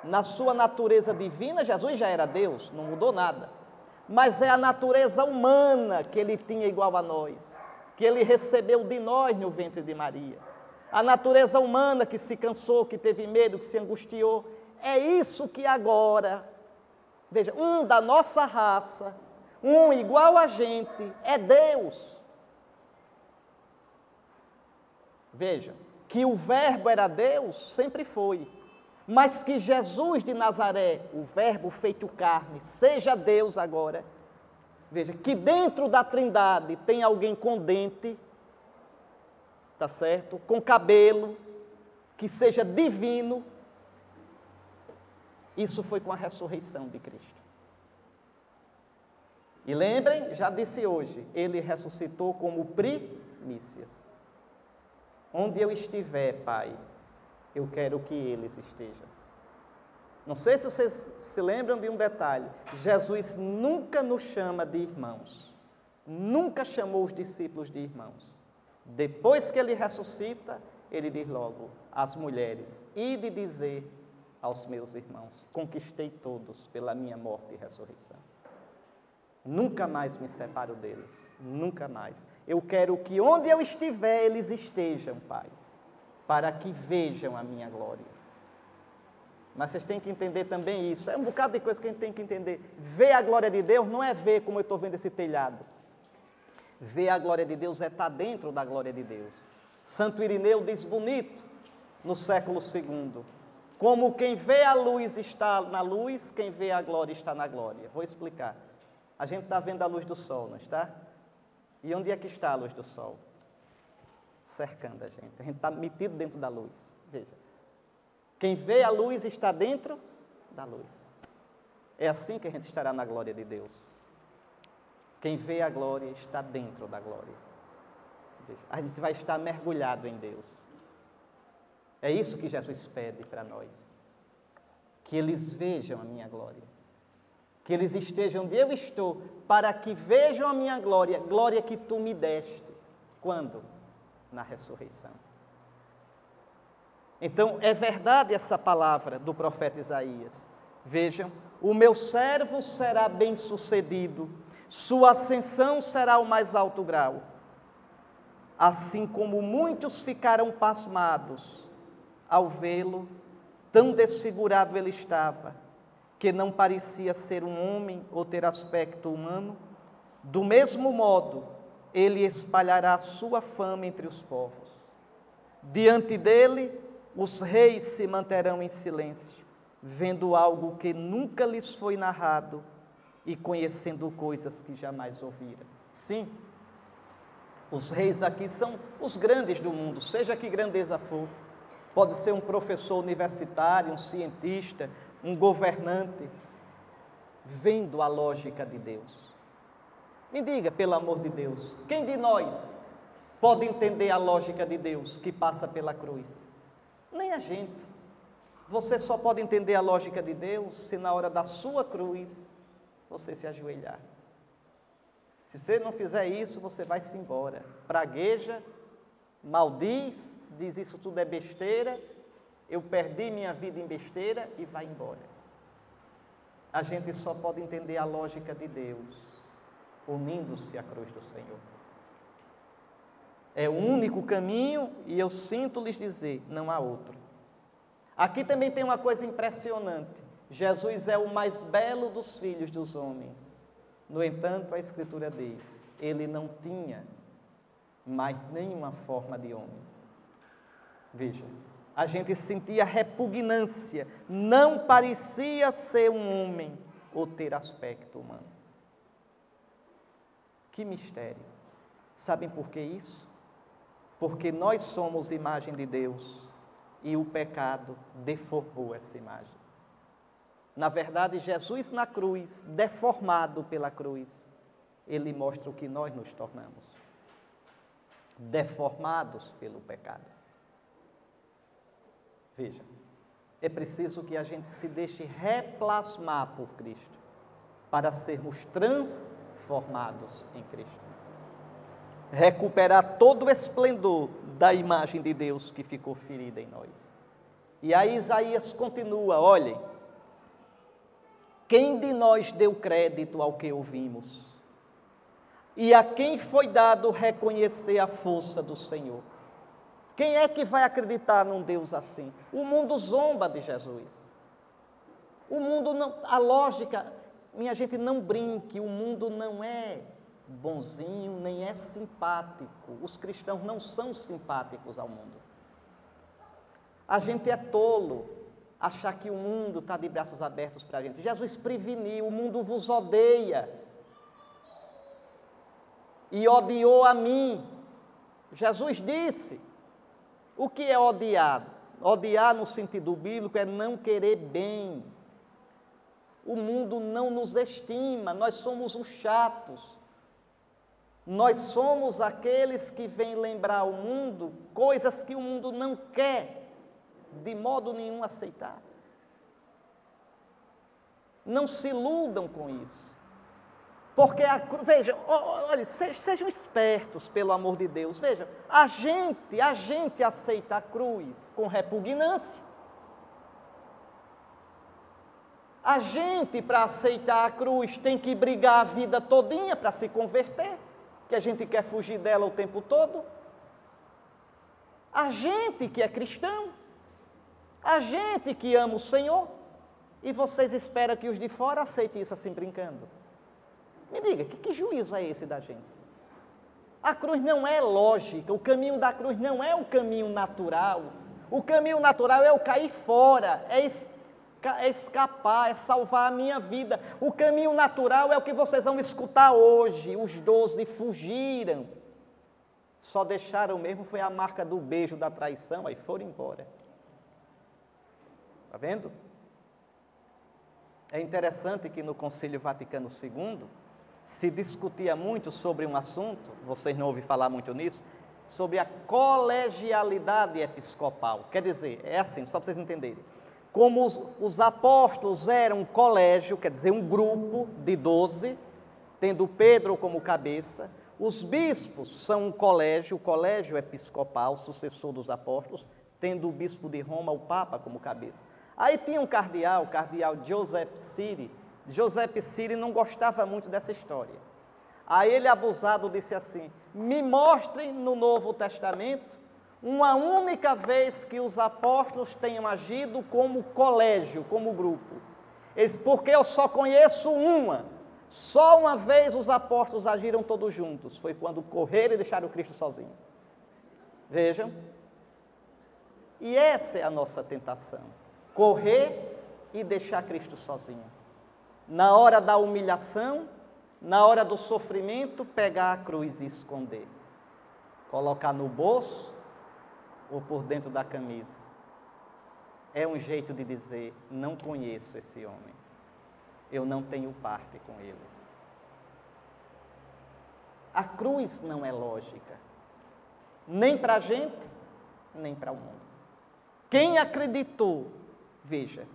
na sua natureza divina, Jesus já era Deus, não mudou nada. Mas é a natureza humana que ele tinha igual a nós, que ele recebeu de nós no ventre de Maria. A natureza humana que se cansou, que teve medo, que se angustiou. É isso que agora Veja, um da nossa raça, um igual a gente, é Deus. Veja, que o verbo era Deus, sempre foi. Mas que Jesus de Nazaré, o verbo feito carne, seja Deus agora. Veja, que dentro da Trindade tem alguém com dente, tá certo? Com cabelo, que seja divino. Isso foi com a ressurreição de Cristo. E lembrem, já disse hoje, ele ressuscitou como primícias. Onde eu estiver, Pai, eu quero que eles estejam. Não sei se vocês se lembram de um detalhe. Jesus nunca nos chama de irmãos. Nunca chamou os discípulos de irmãos. Depois que ele ressuscita, ele diz logo às mulheres: ide dizer aos meus irmãos, conquistei todos pela minha morte e ressurreição. Nunca mais me separo deles, nunca mais. Eu quero que onde eu estiver, eles estejam, Pai, para que vejam a minha glória. Mas vocês têm que entender também isso. É um bocado de coisa que a gente tem que entender. Ver a glória de Deus não é ver como eu estou vendo esse telhado. Ver a glória de Deus é estar dentro da glória de Deus. Santo Irineu diz bonito, no século II, como quem vê a luz está na luz, quem vê a glória está na glória. Vou explicar. A gente está vendo a luz do sol, não está? E onde é que está a luz do sol? Cercando a gente. A gente está metido dentro da luz. Veja. Quem vê a luz está dentro da luz. É assim que a gente estará na glória de Deus. Quem vê a glória está dentro da glória. Veja. A gente vai estar mergulhado em Deus. É isso que Jesus pede para nós. Que eles vejam a minha glória. Que eles estejam onde eu estou, para que vejam a minha glória, glória que tu me deste. Quando? Na ressurreição. Então, é verdade essa palavra do profeta Isaías. Vejam, o meu servo será bem-sucedido, sua ascensão será o mais alto grau. Assim como muitos ficaram pasmados ao vê-lo, tão desfigurado ele estava, que não parecia ser um homem ou ter aspecto humano, do mesmo modo, ele espalhará sua fama entre os povos. Diante dele, os reis se manterão em silêncio, vendo algo que nunca lhes foi narrado e conhecendo coisas que jamais ouviram. Sim, os reis aqui são os grandes do mundo, seja que grandeza for. Pode ser um professor universitário, um cientista, um governante, vendo a lógica de Deus. Me diga, pelo amor de Deus, quem de nós pode entender a lógica de Deus que passa pela cruz? Nem a gente. Você só pode entender a lógica de Deus se na hora da sua cruz você se ajoelhar. Se você não fizer isso, você vai-se embora. Pragueja, maldiz, diz isso tudo é besteira, eu perdi minha vida em besteira e vai embora. A gente só pode entender a lógica de Deus unindo-se à cruz do Senhor. É o único caminho e eu sinto lhes dizer, não há outro. Aqui também tem uma coisa impressionante. Jesus é o mais belo dos filhos dos homens. No entanto, a Escritura diz, ele não tinha mais nenhuma forma de homem. Veja, a gente sentia repugnância, não parecia ser um homem ou ter aspecto humano. Que mistério! Sabem por que isso? Porque nós somos imagem de Deus e o pecado deformou essa imagem. Na verdade, Jesus na cruz, deformado pela cruz, ele mostra o que nós nos tornamos. Deformados pelo pecado. Veja, é preciso que a gente se deixe replasmar por Cristo, para sermos transformados em Cristo. Recuperar todo o esplendor da imagem de Deus que ficou ferida em nós. E aí Isaías continua, olhem, quem de nós deu crédito ao que ouvimos? E a quem foi dado reconhecer a força do Senhor? Quem é que vai acreditar num Deus assim? O mundo zomba de Jesus. O mundo não, a lógica, minha gente, não brinque, o mundo não é bonzinho, nem é simpático. Os cristãos não são simpáticos ao mundo. A gente é tolo achar que o mundo está de braços abertos para a gente. Jesus preveniu, o mundo vos odeia. E odiou a mim. Jesus disse, o que é odiar? Odiar no sentido bíblico é não querer bem. O mundo não nos estima, nós somos os chatos. Nós somos aqueles que vêm lembrar o mundo coisas que o mundo não quer de modo nenhum aceitar. Não se iludam com isso. Porque, veja, olha, sejam espertos, pelo amor de Deus. Veja, a gente aceita a cruz com repugnância. A gente, para aceitar a cruz, tem que brigar a vida todinha para se converter, que a gente quer fugir dela o tempo todo. A gente que é cristão, a gente que ama o Senhor, e vocês esperam que os de fora aceitem isso assim brincando. Me diga, que juízo é esse da gente? A cruz não é lógica, o caminho da cruz não é o caminho natural. O caminho natural é o cair fora, é escapar, é salvar a minha vida. O caminho natural é o que vocês vão escutar hoje. Os 12 fugiram. Só deixaram mesmo, foi a marca do beijo da traição, aí foram embora. Está vendo? É interessante que no Concílio Vaticano II se discutia muito sobre um assunto, vocês não ouviram falar muito nisso, sobre a colegialidade episcopal. Quer dizer, é assim, só para vocês entenderem. Como os apóstolos eram um colégio, quer dizer, um grupo de 12, tendo Pedro como cabeça, os bispos são um colégio, o colégio episcopal, sucessor dos apóstolos, tendo o bispo de Roma, o Papa, como cabeça. Aí tinha um cardeal, o cardeal Joseph Siri. Joseph Siri não gostava muito dessa história. Aí ele, abusado, disse assim, me mostrem no Novo Testamento uma única vez que os apóstolos tenham agido como colégio, como grupo. Eles, porque eu só conheço uma. Só uma vez os apóstolos agiram todos juntos. Foi quando correram e deixaram Cristo sozinho. Vejam. E essa é a nossa tentação. Correr e deixar Cristo sozinho. Na hora da humilhação, na hora do sofrimento, pegar a cruz e esconder. Colocar no bolso ou por dentro da camisa. É um jeito de dizer, não conheço esse homem. Eu não tenho parte com ele. A cruz não é lógica. Nem para a gente, nem para o mundo. Quem acreditou, veja,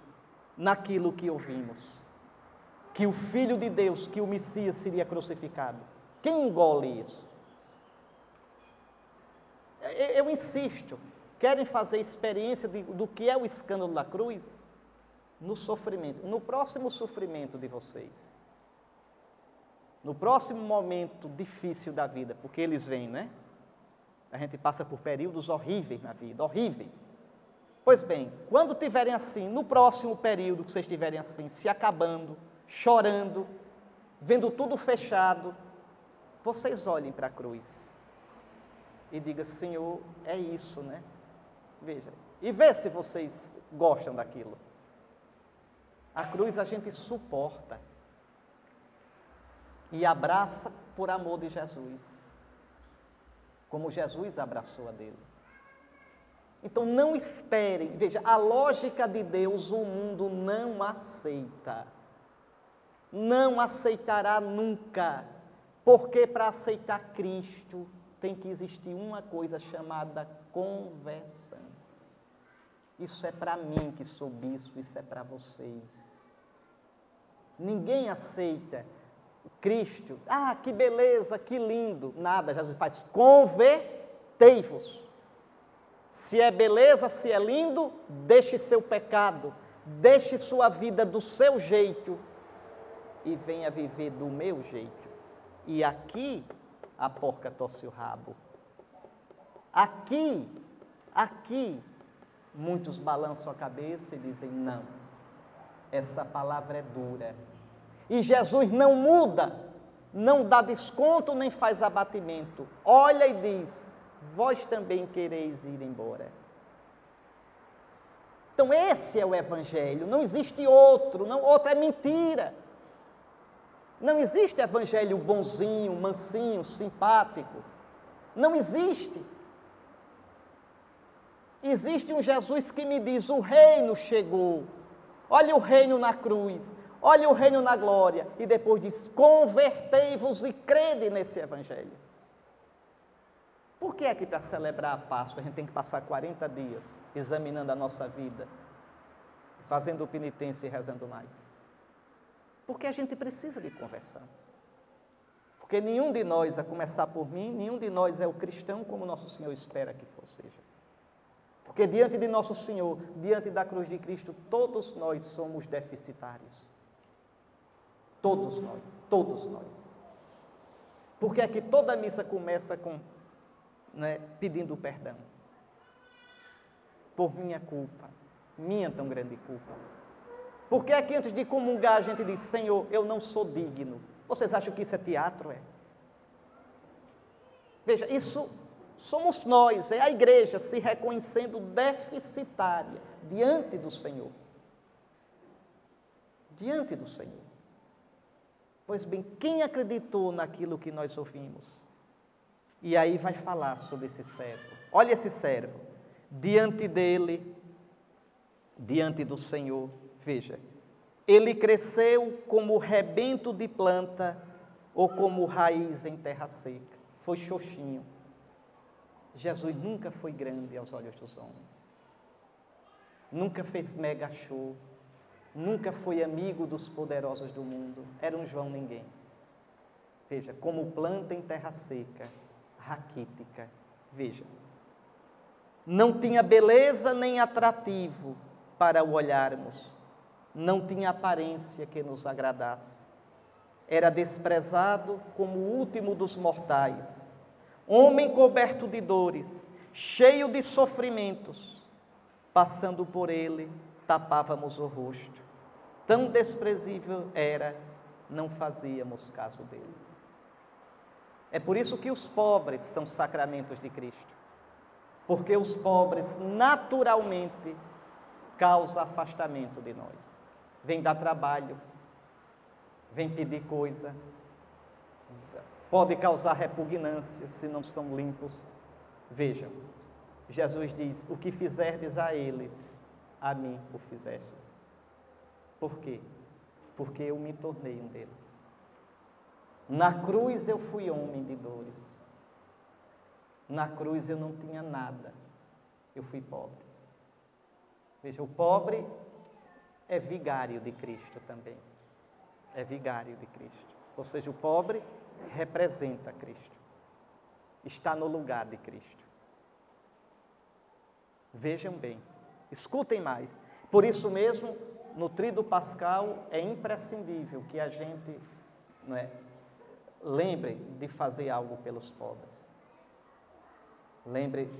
naquilo que ouvimos, que o Filho de Deus, que o Messias seria crucificado. Quem engole isso? Eu insisto, querem fazer experiência do que é o escândalo da cruz? No sofrimento, no próximo sofrimento de vocês. No próximo momento difícil da vida, porque eles vêm, né? A gente passa por períodos horríveis na vida, horríveis. Pois bem, quando tiverem assim, no próximo período que vocês estiverem assim, se acabando, chorando, vendo tudo fechado, vocês olhem para a cruz e digam, Senhor, é isso, né? Veja, e vê se vocês gostam daquilo. A cruz a gente suporta e abraça por amor de Jesus, como Jesus abraçou a dele. Então não esperem, veja, a lógica de Deus o mundo não aceita. Não aceitará nunca, porque para aceitar Cristo tem que existir uma coisa chamada conversão. Isso é para mim que sou bispo, isso é para vocês. Ninguém aceita Cristo, que beleza, que lindo, nada, Jesus faz, convertei-vos. Se é beleza, se é lindo, deixe seu pecado, deixe sua vida do seu jeito e venha viver do meu jeito. E aqui a porca torce o rabo. Aqui, muitos balançam a cabeça e dizem, não, essa palavra é dura. E Jesus não muda, não dá desconto nem faz abatimento. Olha e diz: vós também quereis ir embora. Então esse é o Evangelho, não existe outro, outro é mentira. Não existe Evangelho bonzinho, mansinho, simpático. Não existe. Existe um Jesus que me diz: o reino chegou. Olha o reino na cruz, olha o reino na glória. E depois diz: convertei-vos e crede nesse Evangelho. Por que é que para celebrar a Páscoa a gente tem que passar 40 dias examinando a nossa vida, fazendo penitência e rezando mais? Porque a gente precisa de conversão. Porque nenhum de nós, a começar por mim, nenhum de nós é o cristão como nosso Senhor espera que seja. Porque diante de nosso Senhor, diante da cruz de Cristo, todos nós somos deficitários. Todos nós, todos nós. Porque é que toda missa começa com, pedindo perdão? Por minha culpa, minha tão grande culpa. Porque é que antes de comungar a gente diz: Senhor, eu não sou digno. Vocês acham que isso é teatro? Veja, isso somos nós, é a igreja se reconhecendo deficitária diante do Senhor. Diante do Senhor. Pois bem, quem acreditou naquilo que nós ouvimos? E aí vai falar sobre esse servo. Olha esse servo, diante dele, diante do Senhor, veja, ele cresceu como rebento de planta ou como raiz em terra seca. Foi xoxinho. Jesus nunca foi grande aos olhos dos homens. Nunca fez mega show. Nunca foi amigo dos poderosos do mundo. Era um João ninguém. Veja, como planta em terra seca, raquítica. Veja, não tinha beleza nem atrativo para o olharmos. Não tinha aparência que nos agradasse. Era desprezado como o último dos mortais. Homem coberto de dores, cheio de sofrimentos. Passando por ele, tapávamos o rosto. Tão desprezível era, não fazíamos caso dele. É por isso que os pobres são sacramentos de Cristo. Porque os pobres, naturalmente, causam afastamento de nós. Vem dar trabalho, vem pedir coisa, pode causar repugnância se não são limpos. Vejam, Jesus diz: o que fizerdes a eles, a mim o fizestes. Por quê? Porque eu me tornei um deles. Na cruz eu fui homem de dores. Na cruz eu não tinha nada, eu fui pobre. Veja, o pobre é vigário de Cristo também. É vigário de Cristo. Ou seja, o pobre representa Cristo. Está no lugar de Cristo. Vejam bem, escutem mais. Por isso mesmo, no Tríduo Pascal, é imprescindível que a gente lembre de fazer algo pelos pobres. Lembre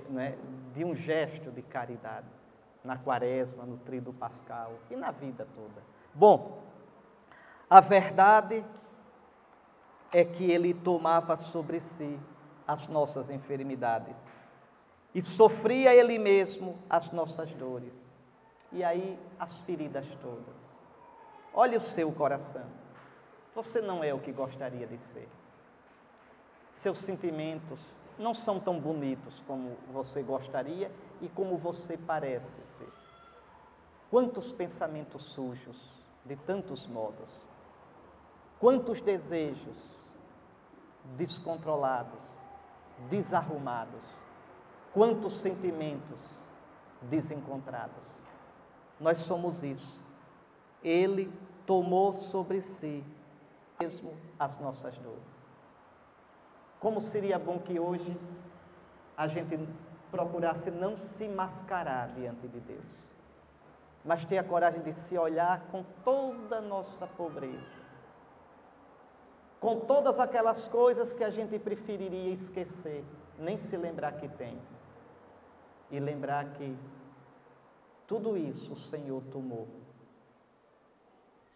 de um gesto de caridade. Na Quaresma, no Tríduo Pascal e na vida toda. Bom, a verdade é que ele tomava sobre si as nossas enfermidades e sofria ele mesmo as nossas dores. E aí as feridas todas. Olhe o seu coração. Você não é o que gostaria de ser. Seus sentimentos não são tão bonitos como você gostaria e como você parece ser. Quantos pensamentos sujos, de tantos modos. Quantos desejos descontrolados, desarrumados. Quantos sentimentos desencontrados. Nós somos isso. Ele tomou sobre si mesmo as nossas dores. Como seria bom que hoje a gente procurasse não se mascarar diante de Deus, mas ter a coragem de se olhar com toda a nossa pobreza, com todas aquelas coisas que a gente preferiria esquecer, nem se lembrar que tem, e lembrar que tudo isso o Senhor tomou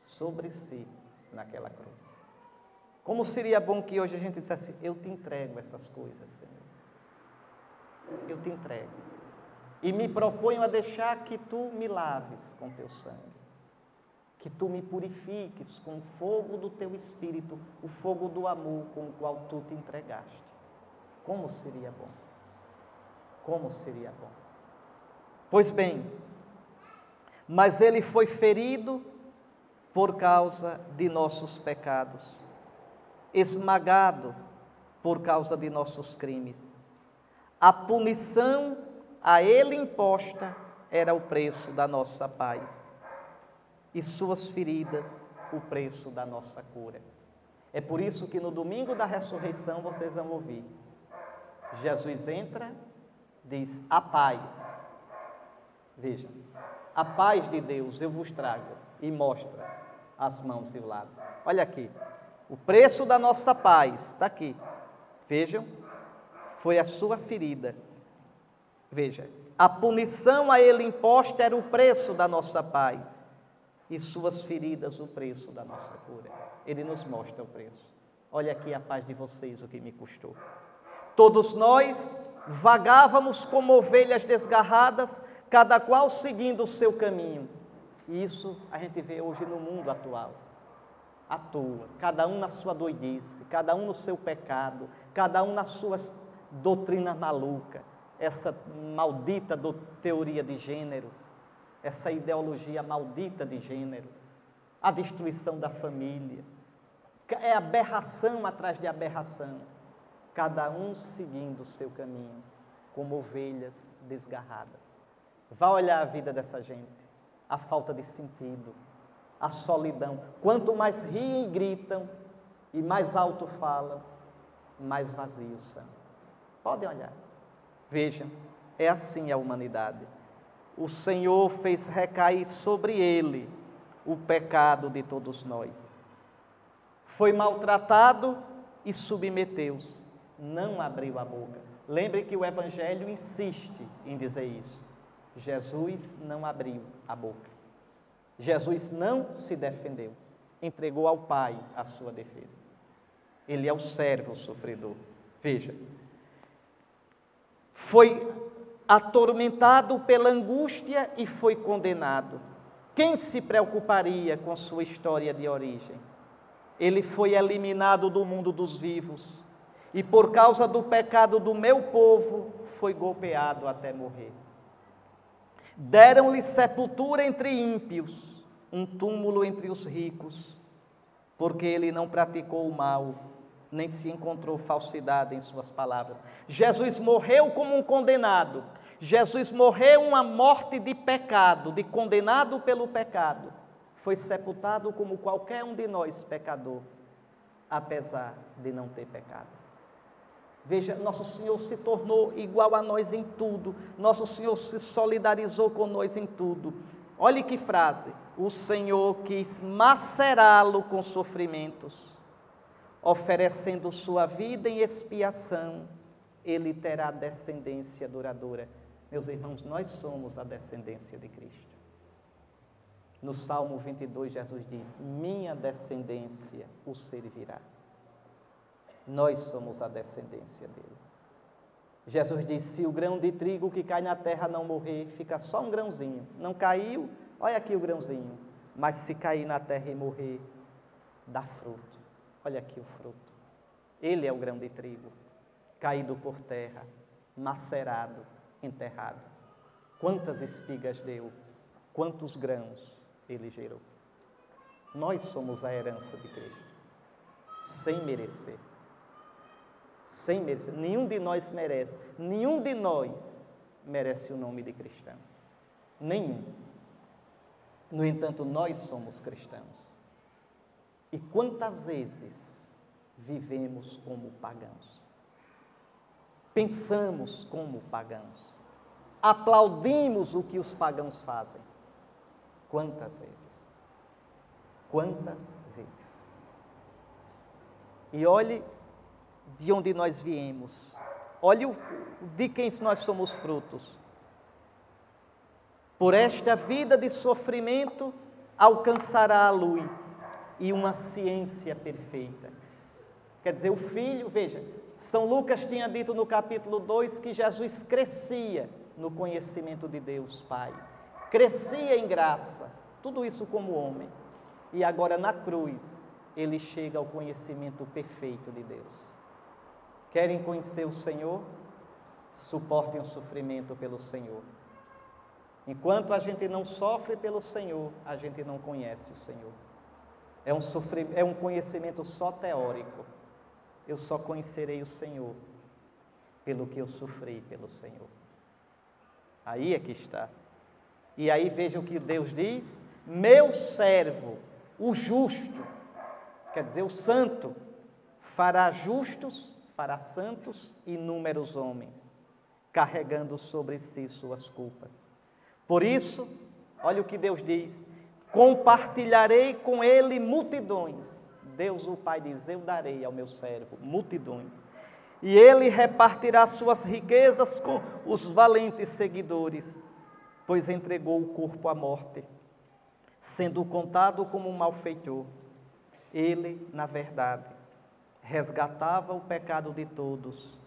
sobre si naquela cruz. Como seria bom que hoje a gente dissesse: eu te entrego essas coisas, Senhor. Eu te entrego. E me proponho a deixar que tu me laves com teu sangue. Que tu me purifiques com o fogo do teu Espírito, o fogo do amor com o qual tu te entregaste. Como seria bom. Como seria bom. Pois bem, mas ele foi ferido por causa de nossos pecados, esmagado por causa de nossos crimes. A punição a ele imposta era o preço da nossa paz, e suas feridas o preço da nossa cura. É por isso que no domingo da ressurreição vocês vão ouvir: Jesus entra, diz: a paz. Vejam, a paz de Deus eu vos trago, e mostra as mãos e o lado. Olha aqui, o preço da nossa paz está aqui. Vejam, foi a sua ferida. Veja, a punição a ele imposta era o preço da nossa paz, e suas feridas o preço da nossa cura. Ele nos mostra o preço. Olha aqui a paz de vocês, o que me custou. Todos nós vagávamos como ovelhas desgarradas, cada qual seguindo o seu caminho. E isso a gente vê hoje no mundo atual. À toa, cada um na sua doidice, cada um no seu pecado, cada um nas suas doutrinas malucas, essa maldita teoria de gênero, essa ideologia maldita de gênero, a destruição da família, é aberração atrás de aberração, cada um seguindo o seu caminho, como ovelhas desgarradas. Vá olhar a vida dessa gente, a falta de sentido, a solidão. Quanto mais riem e gritam e mais alto falam, mais vazios são. Podem olhar. Vejam, é assim a humanidade. O Senhor fez recair sobre ele o pecado de todos nós. Foi maltratado e submeteu-se, não abriu a boca. Lembre que o Evangelho insiste em dizer isso. Jesus não abriu a boca. Jesus não se defendeu. Entregou ao Pai a sua defesa. Ele é o servo sofredor. Veja. Foi atormentado pela angústia e foi condenado. Quem se preocuparia com sua história de origem? Ele foi eliminado do mundo dos vivos e por causa do pecado do meu povo foi golpeado até morrer. Deram-lhe sepultura entre ímpios, um túmulo entre os ricos, porque ele não praticou o mal, nem se encontrou falsidade em suas palavras. Jesus morreu como um condenado. Jesus morreu uma morte de pecado, de condenado pelo pecado. Foi sepultado como qualquer um de nós, pecador, apesar de não ter pecado. Veja, Nosso Senhor se tornou igual a nós em tudo. Nosso Senhor se solidarizou com nós em tudo. Olhe que frase. O Senhor quis macerá-lo com sofrimentos, oferecendo sua vida em expiação, ele terá descendência duradoura. Meus irmãos, nós somos a descendência de Cristo. No Salmo 22, Jesus diz: minha descendência o servirá. Nós somos a descendência dele. Jesus diz: se o grão de trigo que cai na terra não morrer, fica só um grãozinho. Não caiu, olha aqui o grãozinho. Mas se cair na terra e morrer, dá fruto. Olha aqui o fruto. Ele é o grão de trigo, caído por terra, macerado, enterrado. Quantas espigas deu, quantos grãos ele gerou. Nós somos a herança de Cristo, sem merecer. Sem merecer. Nenhum de nós merece. Nenhum de nós merece o nome de cristão. Nenhum. No entanto, nós somos cristãos. E quantas vezes vivemos como pagãos? Pensamos como pagãos. Aplaudimos o que os pagãos fazem. Quantas vezes? Quantas vezes? E olhe de onde nós viemos. Olhe de quem nós somos frutos. Por esta vida de sofrimento alcançará a luz. e uma ciência perfeita. Quer dizer, o Filho, veja, São Lucas tinha dito no capítulo 2 que Jesus crescia no conhecimento de Deus Pai, crescia em graça, tudo isso como homem. E agora na cruz, ele chega ao conhecimento perfeito de Deus. Querem conhecer o Senhor? Suportem o sofrimento pelo Senhor. Enquanto a gente não sofre pelo Senhor, a gente não conhece o Senhor. É um conhecimento só teórico. Eu só conhecerei o Senhor pelo que eu sofri pelo Senhor. Aí é que está. E aí veja o que Deus diz: meu servo, o justo, quer dizer, o santo, fará justos, fará santos inúmeros homens, carregando sobre si suas culpas. Por isso, olha o que Deus diz: compartilharei com ele multidões. Deus o Pai diz: eu darei ao meu servo multidões. E ele repartirá suas riquezas com os valentes seguidores, pois entregou o corpo à morte, sendo contado como um malfeitor. Ele, na verdade, resgatava o pecado de todos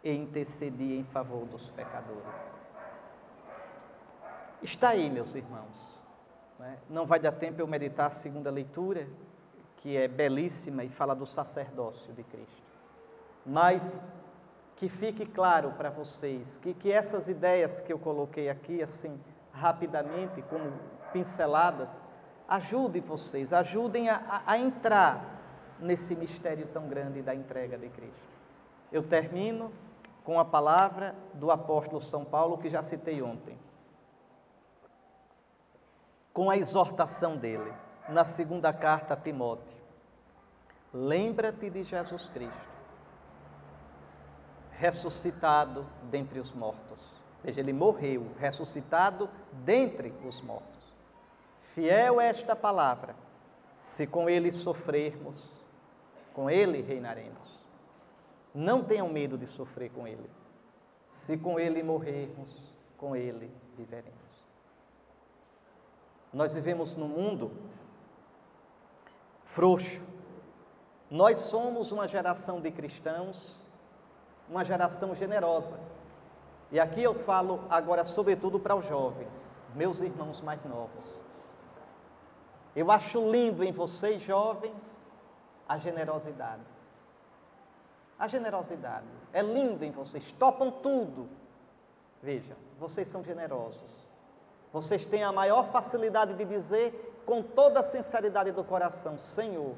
e intercedia em favor dos pecadores. Está aí, meus irmãos. Não vai dar tempo eu meditar a segunda leitura, que é belíssima e fala do sacerdócio de Cristo. Mas que fique claro para vocês que essas ideias que eu coloquei aqui, assim, rapidamente, como pinceladas, ajudem vocês, ajudem a entrar nesse mistério tão grande da entrega de Cristo. Eu termino com a palavra do apóstolo São Paulo, que já citei ontem, com a exortação dele, na segunda carta a Timóteo. Lembra-te de Jesus Cristo, ressuscitado dentre os mortos. Veja, ele morreu, ressuscitado dentre os mortos. Fiel é esta palavra: se com ele sofrermos, com ele reinaremos. Não tenham medo de sofrer com ele. Se com ele morrermos, com ele viveremos. Nós vivemos num mundo frouxo. Nós somos uma geração de cristãos, uma geração generosa. E aqui eu falo agora sobretudo para os jovens, meus irmãos mais novos. Eu acho lindo em vocês, jovens, a generosidade. A generosidade. É lindo em vocês, topam tudo. Veja, vocês são generosos. Vocês têm a maior facilidade de dizer, com toda a sinceridade do coração: Senhor,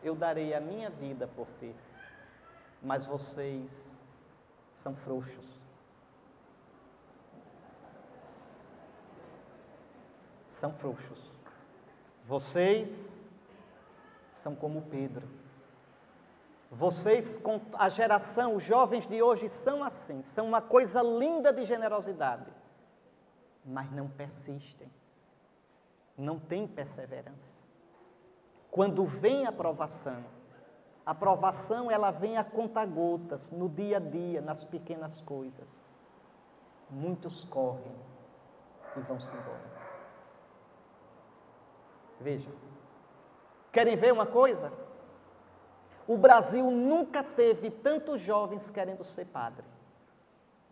eu darei a minha vida por ti. Mas vocês são frouxos. São frouxos. Vocês são como Pedro. Vocês, com a geração, os jovens de hoje são assim, são uma coisa linda de generosidade, mas não persistem, não têm perseverança. Quando vem a aprovação ela vem a conta-gotas, no dia a dia, nas pequenas coisas. Muitos correm e vão-se embora. Vejam, querem ver uma coisa? O Brasil nunca teve tantos jovens querendo ser padre.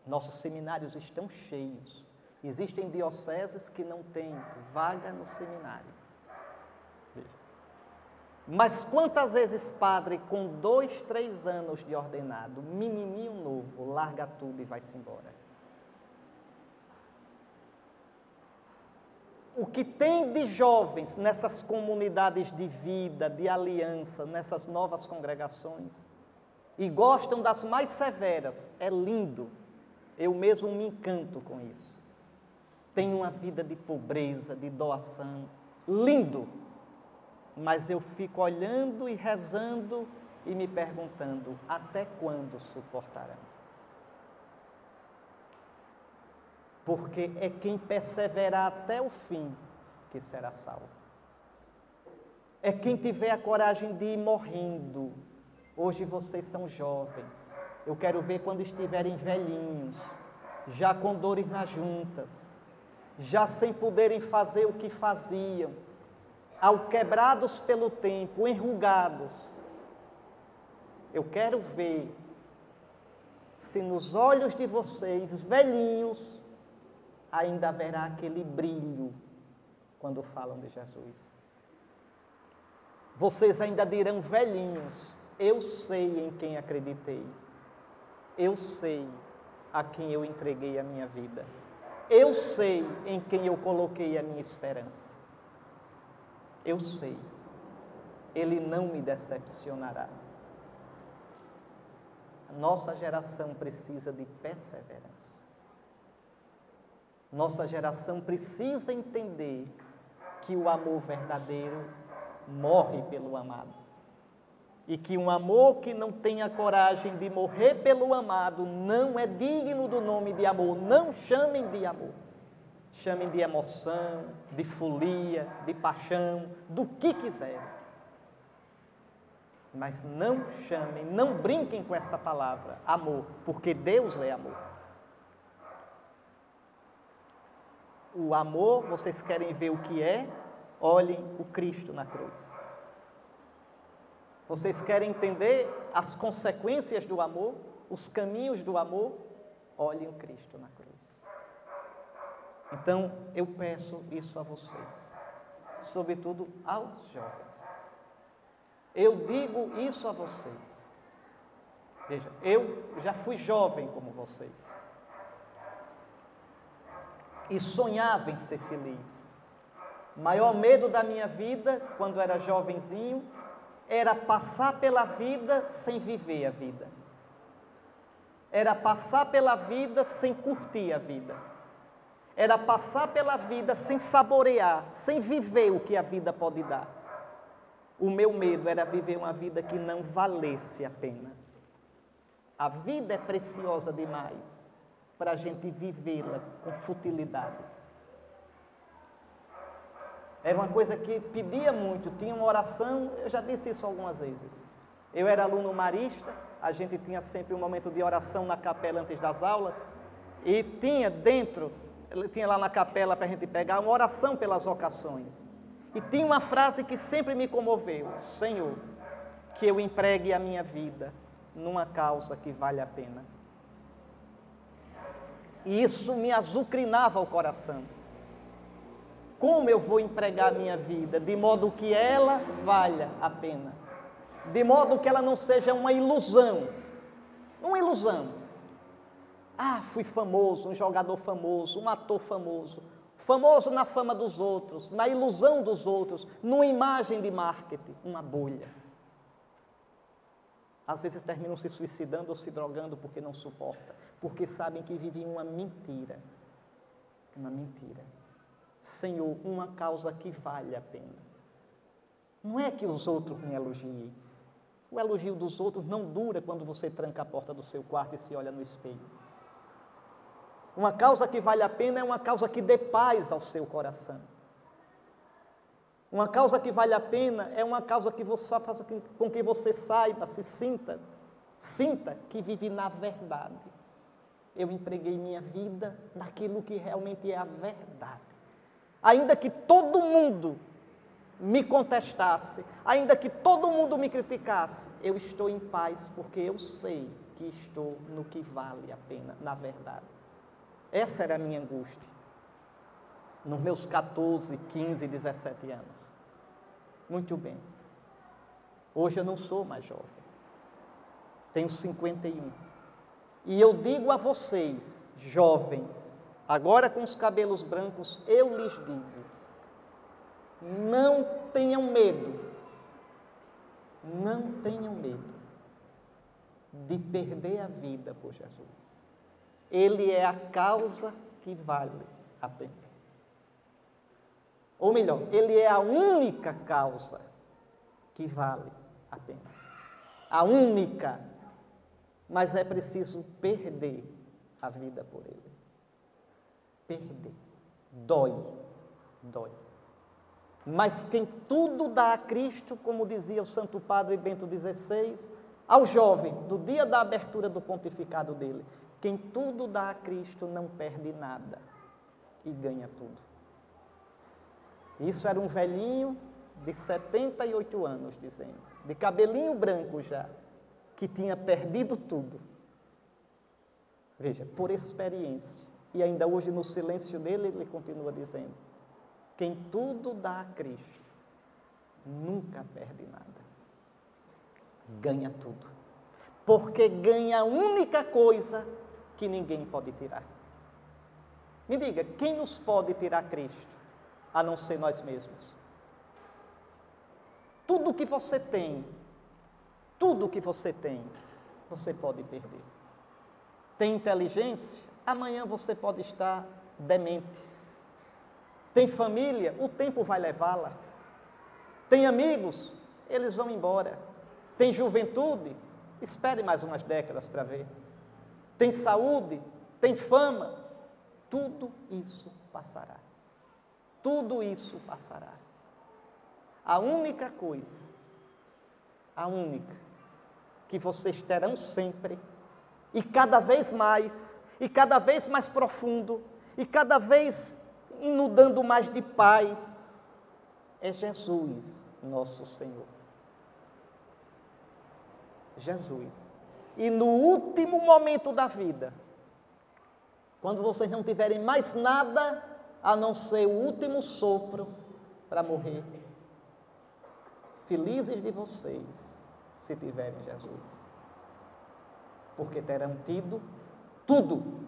Nossos seminários estão cheios. Existem dioceses que não têm vaga no seminário. Veja. Mas quantas vezes padre com 2, 3 anos de ordenado, menininho novo, larga tudo e vai-se embora? O que tem de jovens nessas comunidades de vida, de aliança, nessas novas congregações, e gostam das mais severas, é lindo. Eu mesmo me encanto com isso. Tem uma vida de pobreza, de doação, lindo. Mas eu fico olhando e rezando e me perguntando: até quando suportarão? Porque é quem perseverar até o fim que será salvo. É quem tiver a coragem de ir morrendo. Hoje vocês são jovens. Eu quero ver quando estiverem velhinhos, já com dores nas juntas, já sem poderem fazer o que faziam. alquebrados pelo tempo, enrugados. Eu quero ver se nos olhos de vocês, velhinhos, ainda haverá aquele brilho quando falam de Jesus. Vocês ainda dirão, velhinhos, eu sei em quem acreditei. Eu sei a quem eu entreguei a minha vida. Eu sei em quem eu coloquei a minha esperança. Eu sei. Ele não me decepcionará. A nossa geração precisa de perseverança. Nossa geração precisa entender que o amor verdadeiro morre pelo amado. E que um amor que não tenha coragem de morrer pelo amado não é digno do nome de amor. Não chamem de amor. Chamem de emoção, de folia, de paixão, do que quiserem. Mas não chamem, não brinquem com essa palavra, amor, porque Deus é amor. O amor, vocês querem ver o que é? Olhem o Cristo na cruz. Vocês querem entender as consequências do amor, os caminhos do amor? Olhem o Cristo na cruz. Então, eu peço isso a vocês, sobretudo aos jovens. Eu digo isso a vocês. Veja, eu já fui jovem como vocês. E sonhava em ser feliz. O maior medo da minha vida, quando era jovenzinho, era passar pela vida sem viver a vida. Era passar pela vida sem curtir a vida. Era passar pela vida sem saborear, sem viver o que a vida pode dar. O meu medo era viver uma vida que não valesse a pena. A vida é preciosa demais para a gente vivê-la com futilidade. Era uma coisa que pedia muito, tinha uma oração, eu já disse isso algumas vezes. Eu era aluno marista, a gente tinha sempre um momento de oração na capela antes das aulas, e tinha lá na capela para a gente pegar uma oração pelas ocasiões. E tinha uma frase que sempre me comoveu: Senhor, que eu empregue a minha vida numa causa que vale a pena. E isso me azucrinava o coração. Como eu vou empregar a minha vida de modo que ela valha a pena? De modo que ela não seja uma ilusão. Uma ilusão. Ah, fui famoso, um jogador famoso, um ator famoso. Famoso na fama dos outros, na ilusão dos outros, numa imagem de marketing, uma bolha. Às vezes terminam se suicidando ou se drogando porque não suporta, porque sabem que vivem uma mentira. Uma mentira. Senhor, uma causa que vale a pena. Não é que os outros me elogiem. O elogio dos outros não dura quando você tranca a porta do seu quarto e se olha no espelho. Uma causa que vale a pena é uma causa que dê paz ao seu coração. Uma causa que vale a pena é uma causa que só faça com que você saiba, se sinta que vive na verdade. Eu empreguei minha vida naquilo que realmente é a verdade. Ainda que todo mundo me contestasse, ainda que todo mundo me criticasse, eu estou em paz porque eu sei que estou no que vale a pena, na verdade. Essa era a minha angústia, nos meus 14, 15, 17 anos. Muito bem. Hoje eu não sou mais jovem. Tenho 51. E eu digo a vocês, jovens, agora com os cabelos brancos, eu lhes digo, não tenham medo. Não tenham medo de perder a vida por Jesus. Ele é a causa que vale a pena. Ou melhor, ele é a única causa que vale a pena. A única. Mas é preciso perder a vida por ele. Perder. Dói. Dói. Mas quem tudo dá a Cristo, como dizia o Santo Padre Bento XVI, ao jovem, no dia da abertura do pontificado dele, quem tudo dá a Cristo não perde nada e ganha tudo. Isso era um velhinho de 78 anos, dizendo, de cabelinho branco já, que tinha perdido tudo. Veja, por experiência. E ainda hoje, no silêncio dele, ele continua dizendo: quem tudo dá a Cristo, nunca perde nada. Ganha tudo. Porque ganha a única coisa que ninguém pode tirar. Me diga, quem nos pode tirar Cristo, a não ser nós mesmos? Tudo que você tem, você pode perder. Tem inteligência? Amanhã você pode estar demente. Tem família? O tempo vai levá-la. Tem amigos? Eles vão embora. Tem juventude? Espere mais umas décadas para ver. Tem saúde? Tem fama? Tudo isso passará. Tudo isso passará. A única coisa, que vocês terão sempre, e cada vez mais profundo, e cada vez inundando mais de paz, é Jesus, nosso Senhor. Jesus. E no último momento da vida, quando vocês não tiverem mais nada a não ser o último sopro para morrer, felizes de vocês se tiverem Jesus, porque terão tido tudo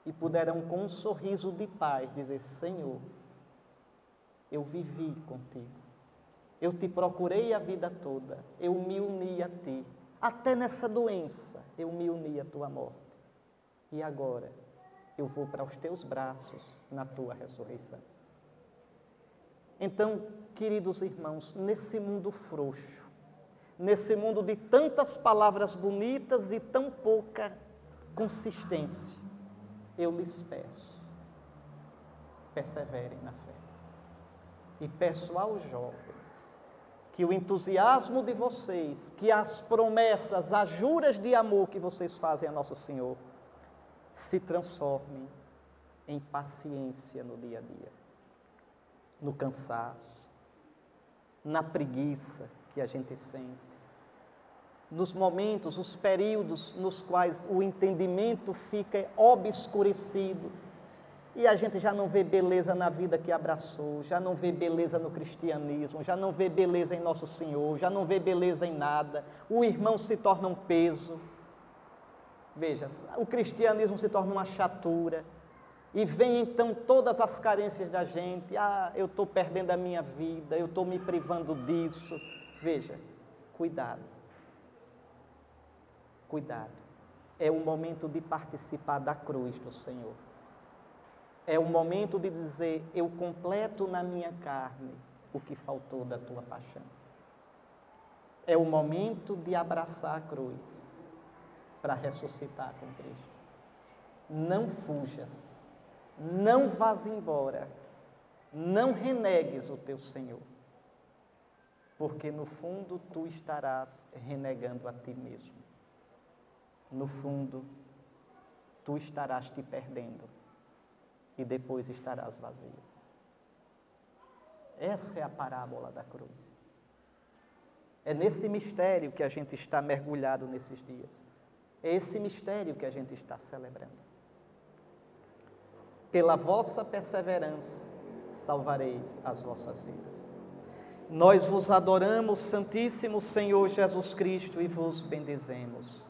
e puderão com um sorriso de paz dizer: Senhor, eu vivi contigo, eu te procurei a vida toda, eu me uni a ti, até nessa doença eu me uni à tua morte, e agora eu vou para os teus braços na tua ressurreição. Então, queridos irmãos, nesse mundo frouxo, nesse mundo de tantas palavras bonitas e tão pouca consistência, eu lhes peço, perseverem na fé. E peço aos jovens que o entusiasmo de vocês, que as promessas, as juras de amor que vocês fazem a Nosso Senhor, se transformem em paciência no dia a dia, no cansaço, na preguiça que a gente sente, nos momentos, os períodos nos quais o entendimento fica obscurecido e a gente já não vê beleza na vida que abraçou, já não vê beleza no cristianismo, já não vê beleza em Nosso Senhor, já não vê beleza em nada, o irmão se torna um peso. Veja, o cristianismo se torna uma chatura, e vem então todas as carências da gente. Eu estou perdendo a minha vida, eu estou me privando disso. Veja, cuidado, é o momento de participar da cruz do Senhor. É o momento de dizer: eu completo na minha carne o que faltou da tua paixão. É o momento de abraçar a cruz, para ressuscitar com Cristo. Não fujas, não vás embora, não renegues o teu Senhor, porque no fundo tu estarás renegando a ti mesmo. No fundo, tu estarás te perdendo e depois estarás vazio. Essa é a parábola da cruz. É nesse mistério que a gente está mergulhado nesses dias. É esse mistério que a gente está celebrando. Pela vossa perseverança, salvareis as vossas vidas. Nós vos adoramos, Santíssimo Senhor Jesus Cristo, e vos bendizemos.